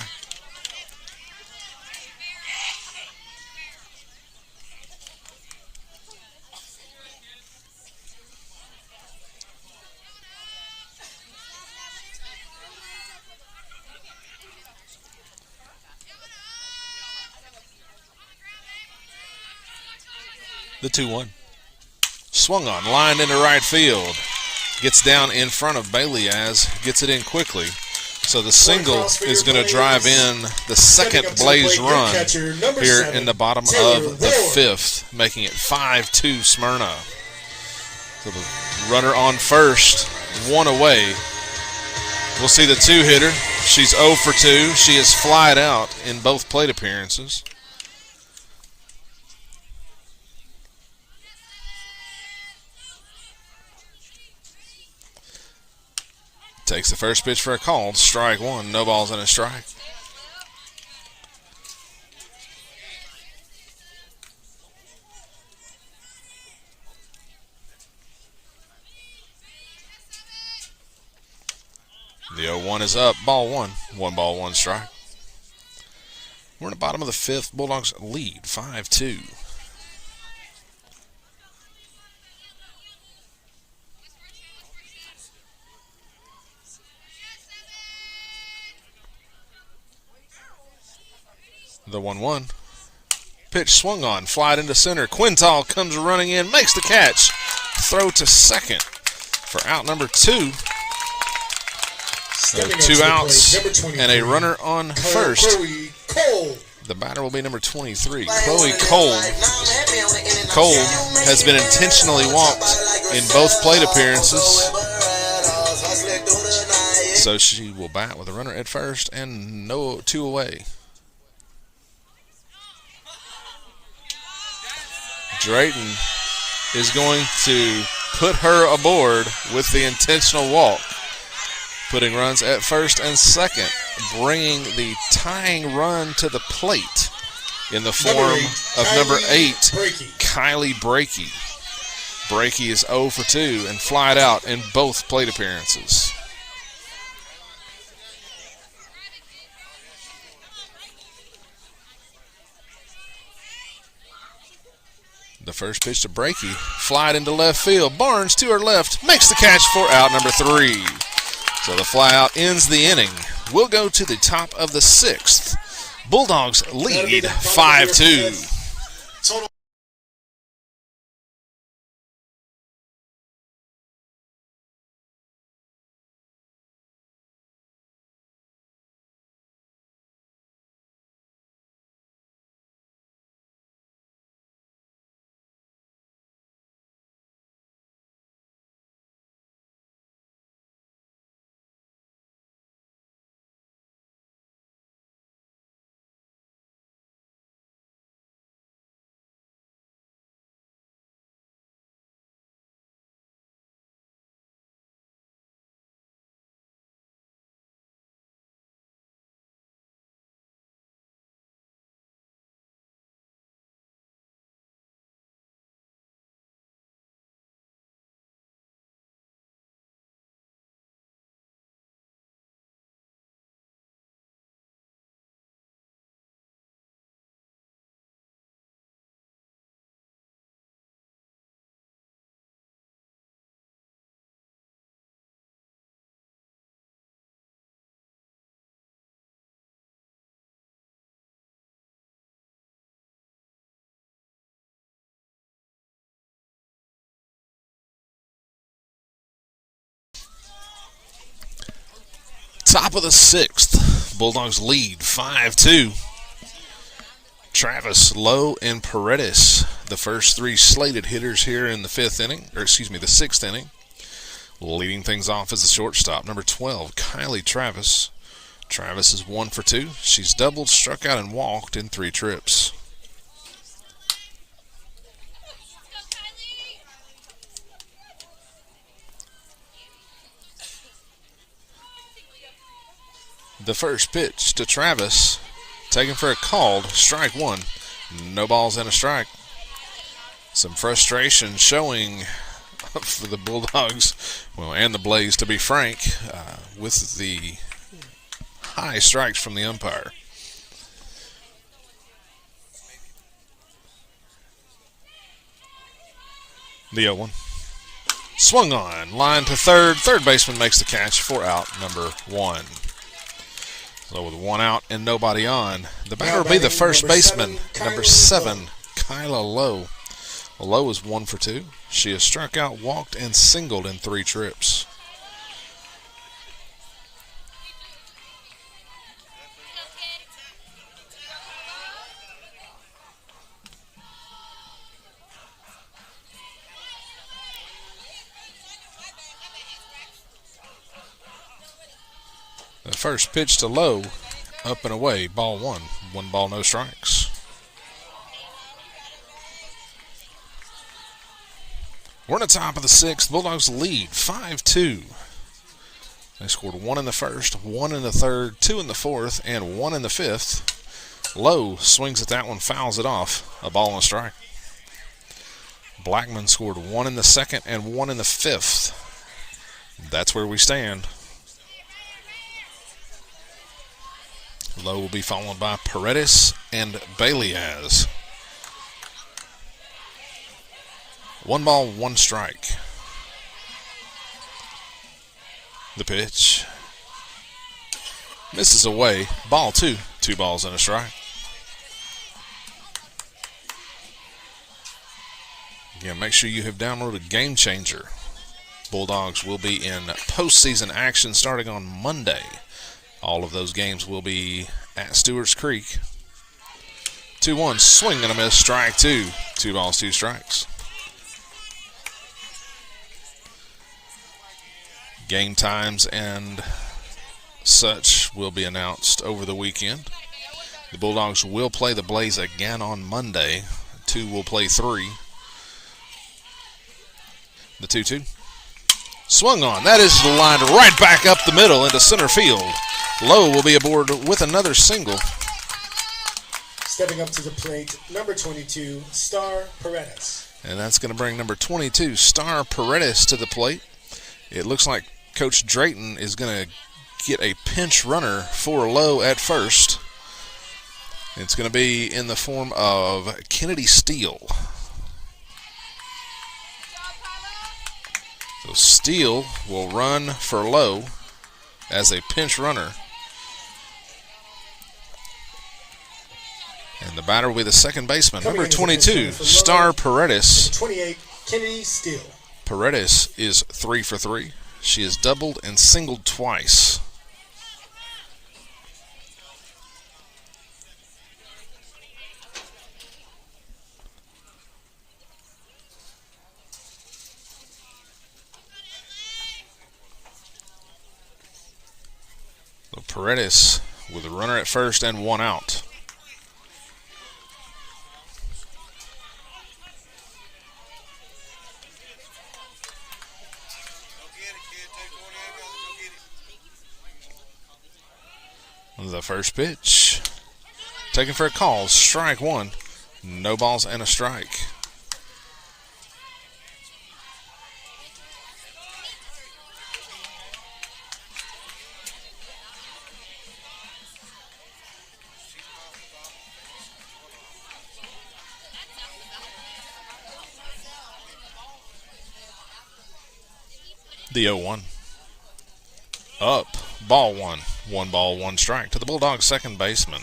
The 2-1. Swung on, lined into right field. Gets down in front of Bailey as gets it in quickly. So the single is going to drive in the second Blaze run here in the bottom of the 5th, making it 5-2 Smyrna. So the runner on first, 1 away. We'll see the 2-hitter. She's 0 for 2. She is flied out in both plate appearances. Takes the first pitch for a call. Strike 1. No balls and a strike. The 0-1 is up. Ball 1. 1 ball, 1 strike. We're in the bottom of the 5th. Bulldogs lead 5-2. The 1-1. Pitch swung on, flied into center. Quintal comes running in, makes the catch. Throw to second for out number 2. So 2 outs and a runner on first. The batter will be number 23, Chloe Cole. Cole has been intentionally walked in both plate appearances. So she will bat with a runner at first and 2 away. Drayton is going to put her aboard with the intentional walk, putting runs at first and second, bringing the tying run to the plate in the form of number 8, Kylie Brakey. Brakey is 0 for 2 and flied out in both plate appearances. The first pitch to Brakey, flied into left field. Barnes to her left, makes the catch for out number 3. So the fly out ends the inning. We'll go to the top of the 6th. Bulldogs lead 5-2. Total. Top of the 6th. Bulldogs lead 5-2. Travis, Lowe, and Paredes, the first 3 slated hitters here in the 6th inning. Leading things off as the shortstop, number 12, Kylie Travis. Travis is 1 for 2. She's doubled, struck out, and walked in 3 trips. The first pitch to Travis, taken for a called strike one. No balls and a strike. Some frustration showing for the Bulldogs, well, and the Blaze, to be frank, with the high strikes from the umpire. The 0-1. Swung on, line to third. Third baseman makes the catch for out number 1. So with 1 out and nobody on, the batter will be the first baseman, number 7, Kyla Lowe. Lowe is 1 for 2. She has struck out, walked, and singled in 3 trips. The first pitch to Lowe, up and away, ball 1. 1 ball, no strikes. We're in the top of the 6th. Bulldogs lead 5-2. They scored 1 in the first, 1 in the third, 2 in the fourth, and 1 in the fifth. Lowe swings at that one, fouls it off. A ball and a strike. Blackman scored 1 in the second and 1 in the fifth. That's where we stand. Lowe will be followed by Paredes and Baliaz. 1 ball, 1 strike. The pitch misses away. Ball 2. 2 balls and a strike. Again, make sure you have downloaded Game Changer. Bulldogs will be in postseason action starting on Monday. All of those games will be at Stewart's Creek. 2-1, swing and a miss, strike 2. 2 balls, 2 strikes. Game times and such will be announced over the weekend. The Bulldogs will play the Blaze again on Monday. 2 will play 3. The 2-2. Swung on. That is lined right back up the middle into center field. Lowe will be aboard with another single. Stepping up to the plate, number 22, Star Paredes. And that's going to bring number 22, Star Paredes, to the plate. It looks like Coach Drayton is going to get a pinch runner for Lowe at first. It's going to be in the form of Kennedy Steele. So Steele will run for Lowe as a pinch runner. And the batter will be the second baseman, number 22, Star Paredes. 28, Kennedy Steele. Paredes is 3 for 3. She has doubled and singled twice. So Paredes with a runner at first and 1 out. The first pitch, taken for a call, strike 1. No balls and a strike. The 0-1. Up, ball 1. 1 ball, 1 strike to the Bulldogs' second baseman.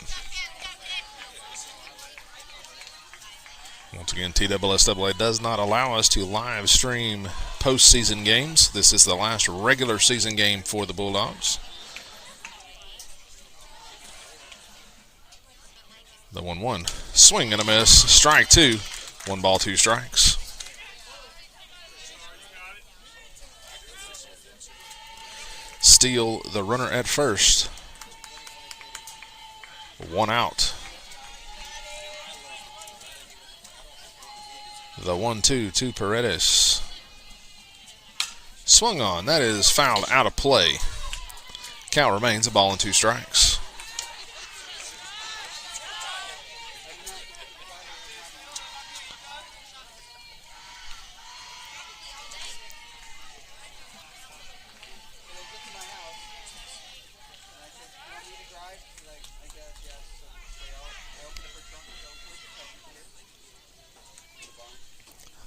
Once again, TSSAA does not allow us to live stream postseason games. This is the last regular season game for the Bulldogs. The 1-1. Swing and a miss. Strike 2. 1 ball, 2 strikes. Steele, the runner at first. 1 out. The 1-2 to Paredes. Swung on. That is fouled out of play. Count remains a ball and 2 strikes.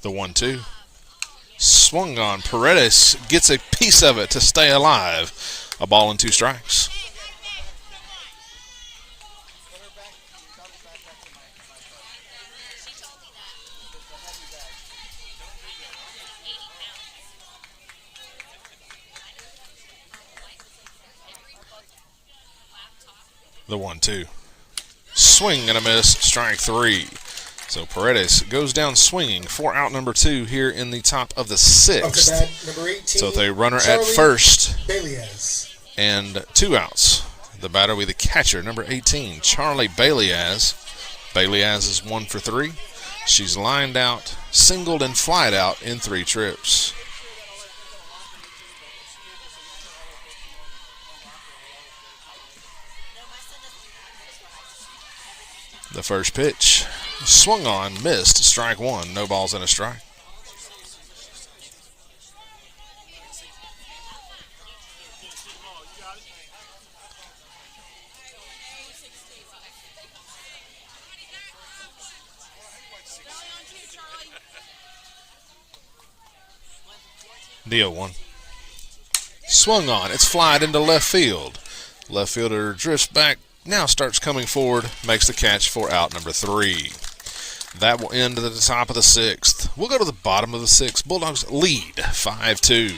The 1-2. Swung on. Paredes gets a piece of it to stay alive. A ball and 2 strikes. The 1-2. Swing and a miss. Strike 3. So Paredes goes down swinging for out number 2 here in the top of the 6th. Number 18, so the runner Charlie at first Belias. and 2 outs. The batter will be the catcher, number 18, Charlie Belias. Belias is 1 for 3. She's lined out, singled, and flied out in 3 trips. The first pitch, swung on, missed, strike 1, no balls and a strike. The 0-1. Swung on, it's flied into left field. Left fielder drifts back, now starts coming forward, makes the catch for out number 3. That will end at the top of the 6th. We'll go to the bottom of the 6th. Bulldogs lead 5-2.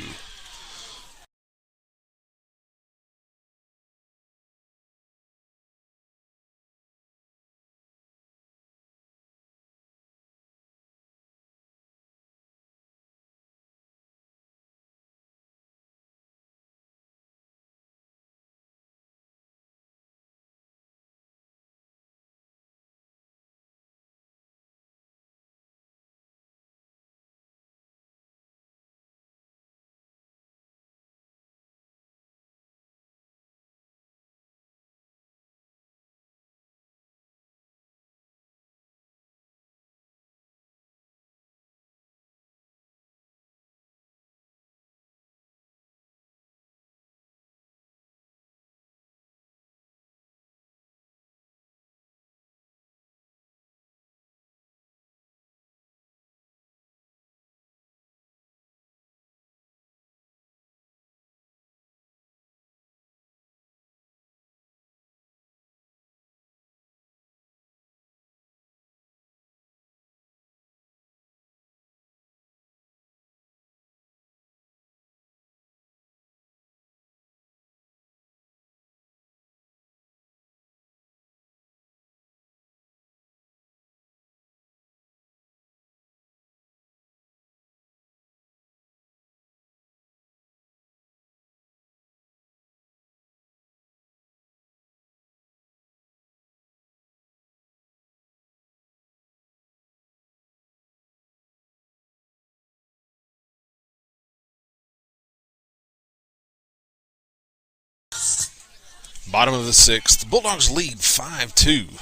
Bottom of the 6th. Bulldogs lead 5-2.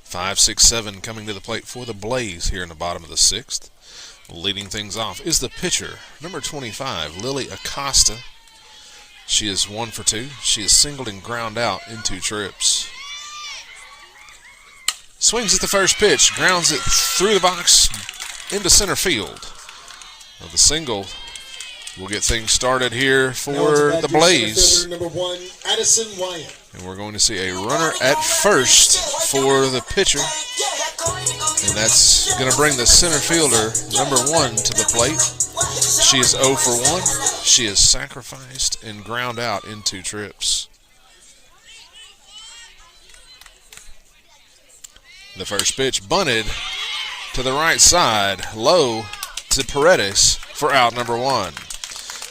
5-6-7 coming to the plate for the Blaze here in the bottom of the 6th. Leading things off is the pitcher, number 25, Lily Acosta. She is 1 for 2. She is singled and ground out in 2 trips. Swings at the first pitch, grounds it through the box into center field. Well, the single will get things started here for the Blaze. Number 1, Addison Wyatt. And we're going to see a runner at first for the pitcher. And that's going to bring the center fielder, number 1, to the plate. She is 0 for 1. She is sacrificed and ground out in 2 trips. The first pitch bunted to the right side, low to Paredes for out number 1.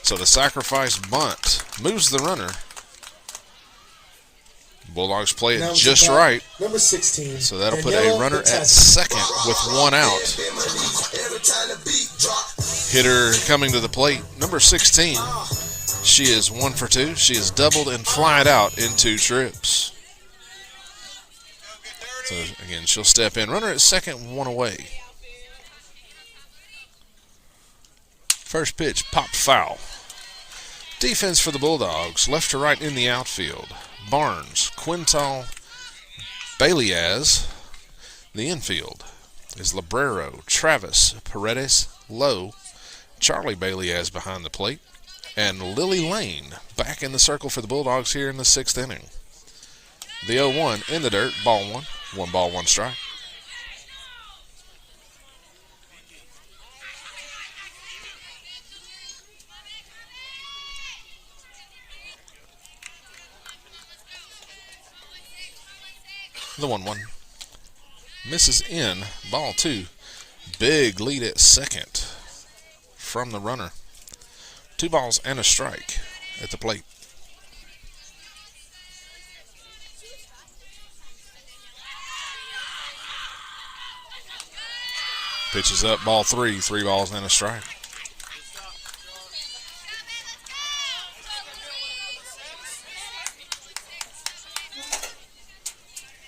So the sacrifice bunt moves the runner. Bulldogs play it just right. Number 16. So that'll put a runner at second with 1 out. Hitter coming to the plate, number 16. She is 1 for 2. She is doubled and flied out in 2 trips. So again, she'll step in. Runner at second, 1 away. First pitch, popped foul. Defense for the Bulldogs, left to right in the outfield. Barnes, Quintal, Baliaz. The infield is Librero, Travis, Paredes, Lowe, Charlie Baliaz behind the plate, and Lily Lane back in the circle for the Bulldogs here in the 6th inning. The 0-1 in the dirt, ball 1. 1 ball, 1 strike. The 1-1 misses in, ball 2. Big lead at second from the runner. 2 balls and a strike at the plate. Pitches up, ball 3. 3 balls and a strike.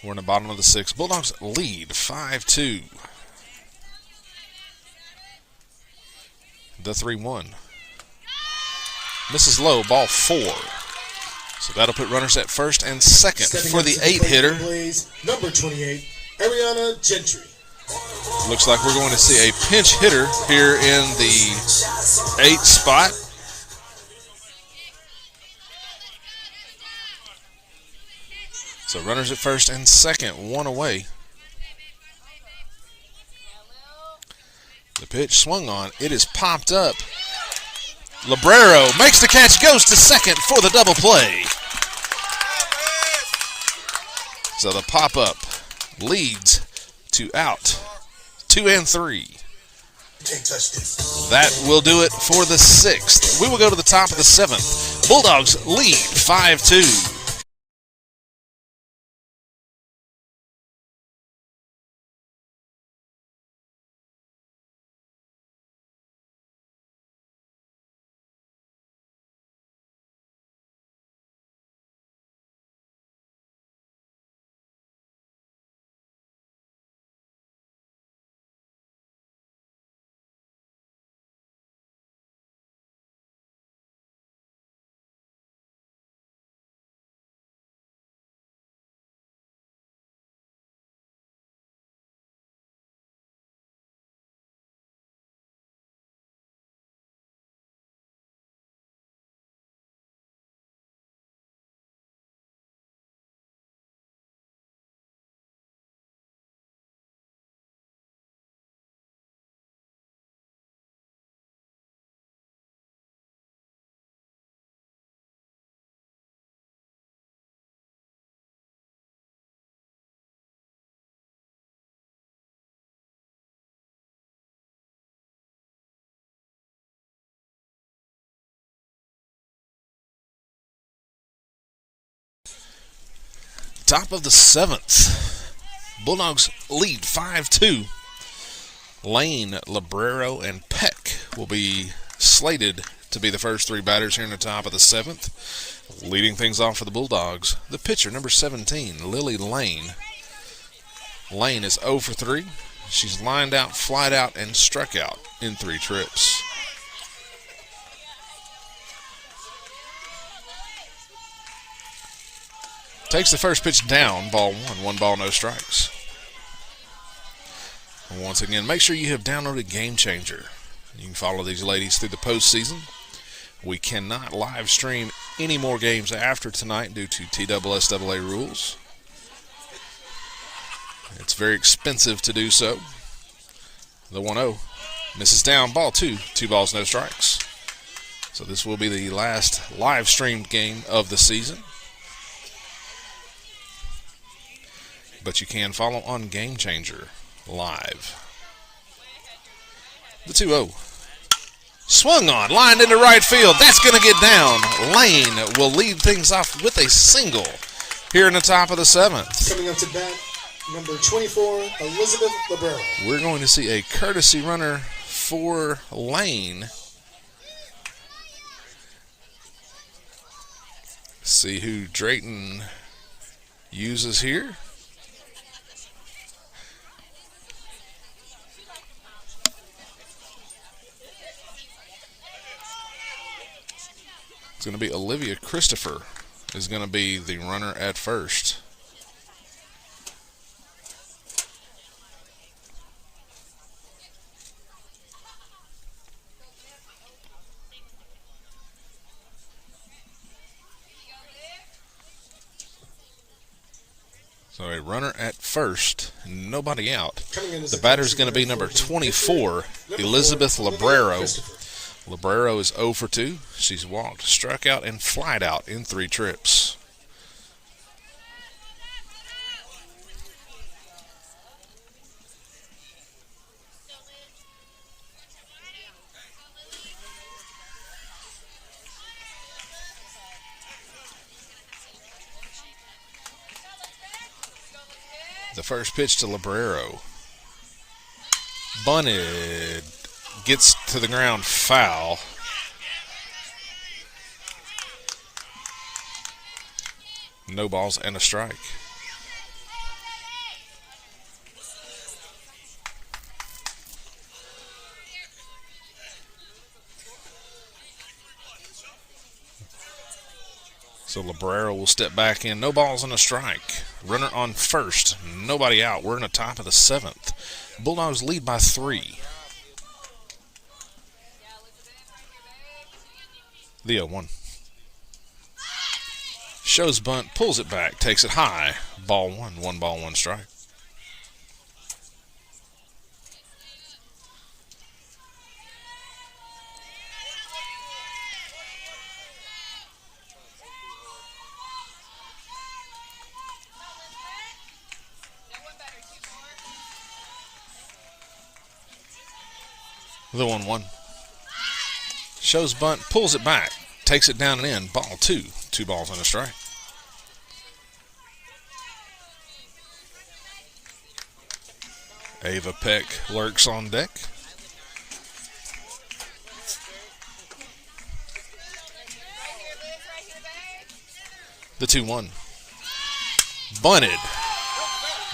We're in the bottom of the 6th. Bulldogs lead 5-2. The 3-1. Misses low, ball 4. So that'll put runners at first and second for the 8-hitter. Number 28, Ariana Gentry. Looks like we're going to see a pinch hitter here in the 8th spot. So runners at first and second, 1 away. The pitch swung on. It is popped up. Librero makes the catch, goes to second for the double play. So the pop-up leads to out 2 and 3. That will do it for the 6th. We will go to the top of the 7th. Bulldogs lead 5-2. Top of the 7th. Bulldogs lead 5-2. Lane, Librero, and Peck will be slated to be the first 3 batters here in the top of the 7th. Leading things off for the Bulldogs, the pitcher, number 17, Lily Lane. Lane is 0 for 3. She's lined out, flied out, and struck out in 3 trips. Takes the first pitch down, ball 1. 1 ball, no strikes. And once again, make sure you have downloaded Game Changer. You can follow these ladies through the postseason. We cannot live stream any more games after tonight due to TSSAA rules. It's very expensive to do so. The 1-0 misses down, ball 2. 2 balls, no strikes. So this will be the last live streamed game of the season. But you can follow on Game Changer live. The 2-0. Swung on, lined into right field. That's going to get down. Lane will lead things off with a single here in the top of the 7th. Coming up to bat, number 24, Elizabeth Librero. We're going to see a courtesy runner for Lane see who Drayton uses here. It's going to be Olivia Christopher is going to be the runner at first. So a runner at first, nobody out. The batter's going to be number 24, Elizabeth Librero. Librero is 0 for 2. She's walked, struck out, and flied out in 3 trips. The first pitch to Librero. Bunted. Gets to the ground, foul. No balls and a strike. So Librero will step back in. No balls and a strike. Runner on first. Nobody out. We're in the top of the 7th. Bulldogs lead by 3. The 0-1. Shows bunt, pulls it back, takes it high. Ball 1. 1 ball, 1 strike. The 1-1. Shows bunt, pulls it back, takes it down and in. Ball 2. 2 balls and a strike. Ava Peck lurks on deck. The 2-1. Bunted.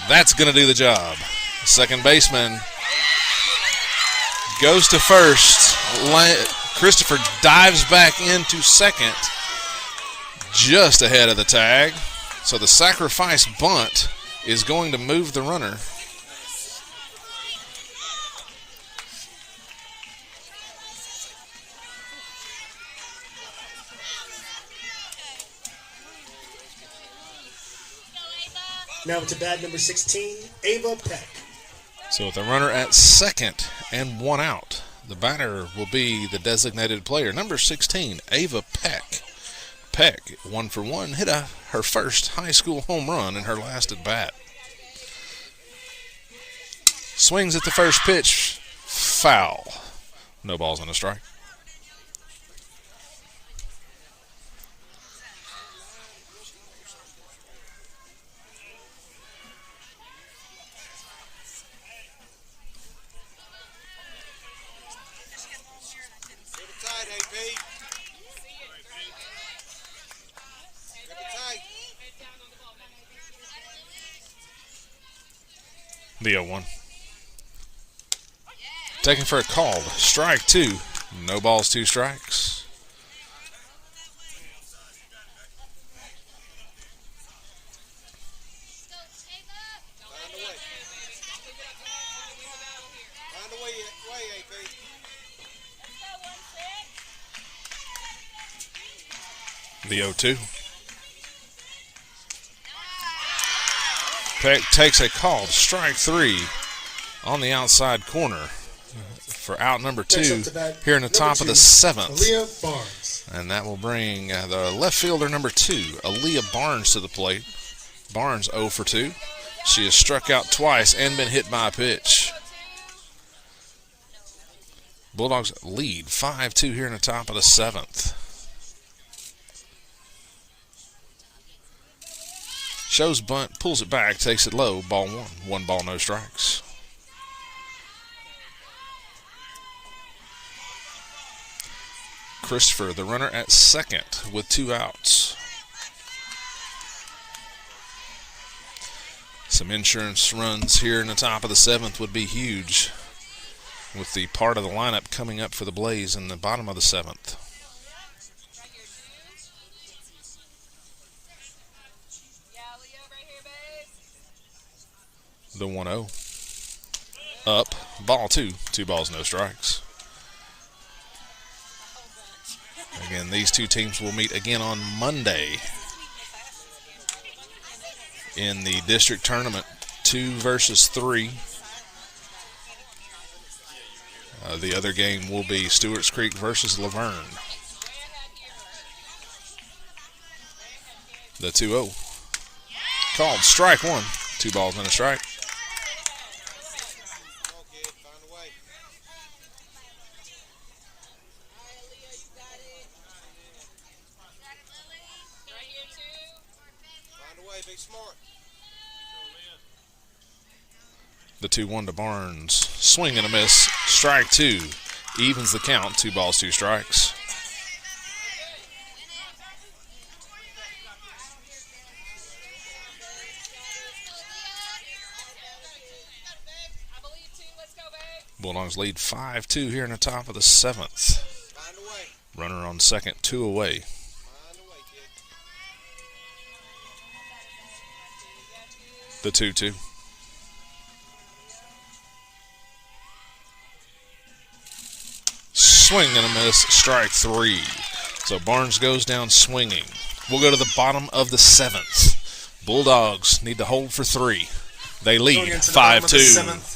That's going to do the job. Second baseman goes to first. Christopher dives back into second just ahead of the tag. So the sacrifice bunt is going to move the runner. Now to bat number 16, Ava Peck. So with a runner at second and 1 out, the batter will be the designated player, number 16, Ava Peck. Peck, 1 for 1, hit her first high school home run in her last at bat. Swings at the first pitch, foul. No balls and a strike. The 0-1. Taken for a call. Strike 2. No balls, 2 strikes. The 0-2. Peck takes a call. Strike 3 on the outside corner for out number 2 here in the top of the 7th. And that will bring the left fielder number 2, Aaliyah Barnes, to the plate. Barnes 0 for 2. She has struck out twice and been hit by a pitch. Bulldogs lead 5-2 here in the top of the 7th. Shows bunt, pulls it back, takes it low, ball 1. 1 ball, no strikes. Christopher, the runner at second with 2 outs. Some insurance runs here in the top of the 7th would be huge, with the part of the lineup coming up for the Blaze in the bottom of the 7th. The 1-0. Up. Ball 2. 2 balls, no strikes. Again, these two teams will meet again on Monday in the district tournament, 2 versus 3. The other game will be Stewart's Creek versus Laverne. The 2-0. Called strike 1. 2 balls and a strike. The 2-1 to Barnes. Swing and a miss. Strike 2. Evens the count. 2 balls, 2 strikes. Bulldogs lead 5-2 here in the top of the 7th. Runner on second, 2 away. The 2-2. Swing and a miss, strike 3. So Barnes goes down swinging. We'll go to the bottom of the 7th. Bulldogs need to hold for 3. They lead 5-2.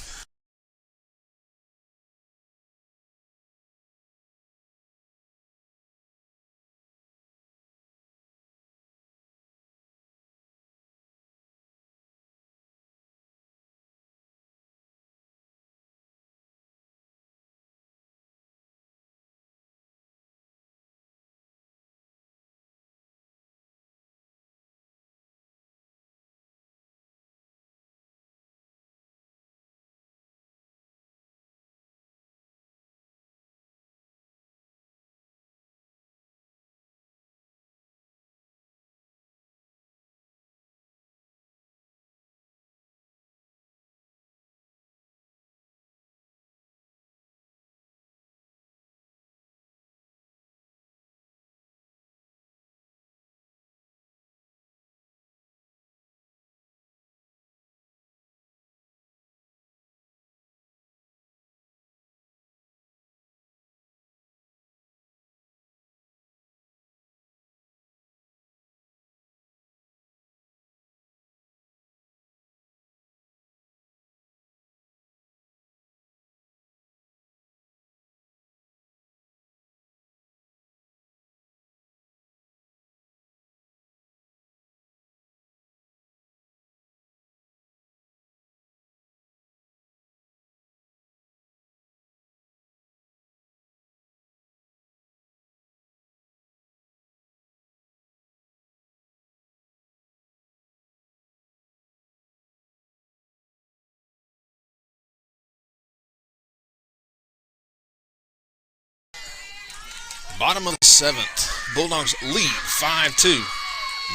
Bottom of the 7th. Bulldogs lead 5-2.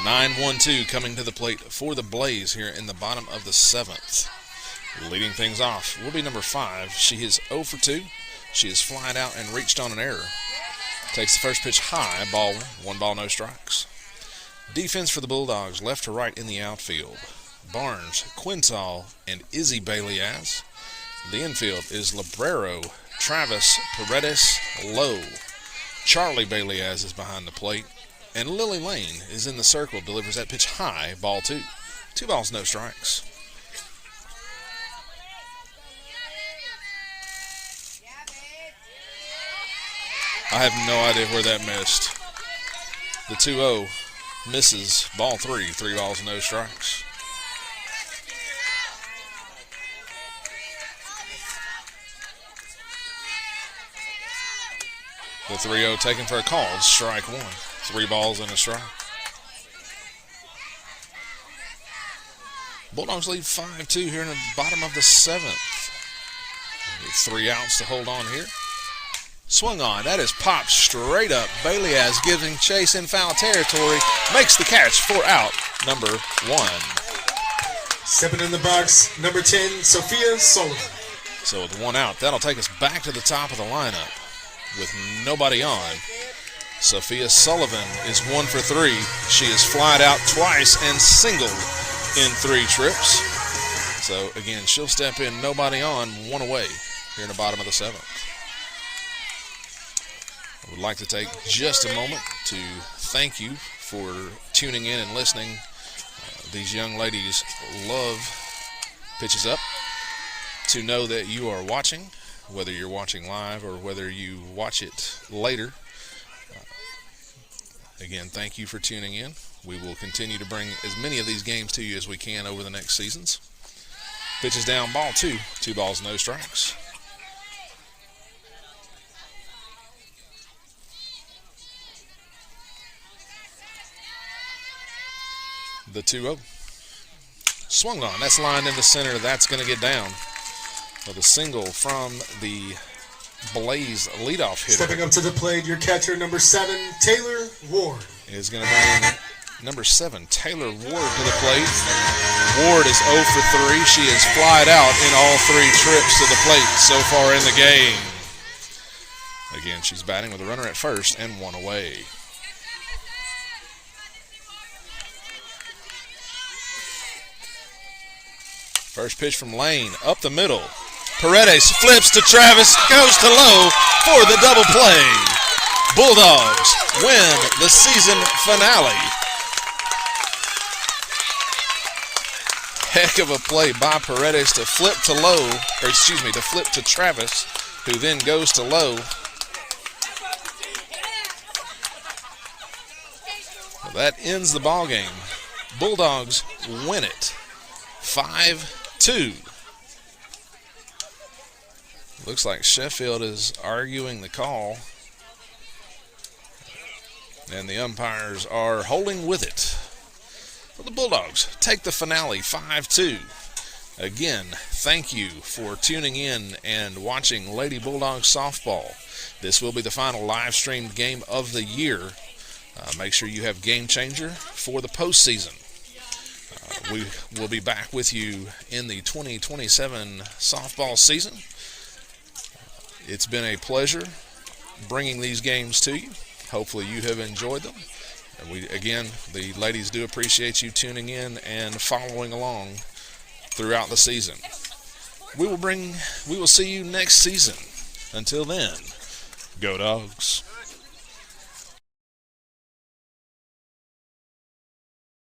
9-1-2 coming to the plate for the Blaze here in the bottom of the 7th. Leading things off will be number 5. She is 0 for 2. She is flied out and reached on an error. Takes the first pitch high, ball 1 ball, no strikes. Defense for the Bulldogs, left to right in the outfield. Barnes, Quintal, and Izzy Bailey-Az. The infield is Librero, Travis, Paredes, Lowe. Charlie Bailey-Az is behind the plate. And Lily Lane is in the circle, delivers that pitch high, ball 2. 2 balls, no strikes. I have no idea where that missed. The 2-0 misses, ball 3. 3 balls, no strikes. The 3-0 taken for a call, strike 1. 3 balls and a strike. Bulldogs lead 5-2 here in the bottom of the 7th. 3 outs to hold on here. Swung on, that is popped straight up. Bailey-Az giving chase in foul territory. Makes the catch for out number 1. Stepping in the box, number 10, Sophia Sullivan. So with one out, that'll take us back to the top of the lineup with nobody on. Sophia Sullivan is 1 for 3. She has flied out twice and singled in 3 trips. So again, she'll step in, nobody on, 1 away here in the bottom of the 7th. I would like to take just a moment to thank you for tuning in and listening. These young ladies love pitches up. To know that you are watching, whether you're watching live or whether you watch it later. Again, thank you for tuning in. We will continue to bring as many of these games to you as we can over the next seasons. Pitches down, ball 2. 2 balls, no strikes. The 2-0. Swung on. That's lined in the center. That's going to get down. With a single from the Blaze leadoff hitter. Stepping up to the plate, your catcher, number 7, Taylor Ward. Is going to bring number 7, Taylor Ward, to the plate. Ward is 0 for 3. She has flied out in all 3 trips to the plate so far in the game. Again, she's batting with a runner at first and 1 away. First pitch from Lane, up the middle. Paredes flips to Travis, goes to low for the double play. Bulldogs win the season finale. Heck of a play by Paredes to flip to low, to flip to Travis, who then goes to low. Well, that ends the ball game. Bulldogs win it 5-2. Looks like Sheffield is arguing the call, and the umpires are holding with it. Well, the Bulldogs take the finale 5-2. Again, thank you for tuning in and watching Lady Bulldogs softball. This will be the final live streamed game of the year. Make sure you have Game Changer for the postseason. We will be back with you in the 2027 softball season. It's been a pleasure bringing these games to you. Hopefully you have enjoyed them. And the ladies do appreciate you tuning in and following along throughout the season. We will see you next season. Until then, go Dogs.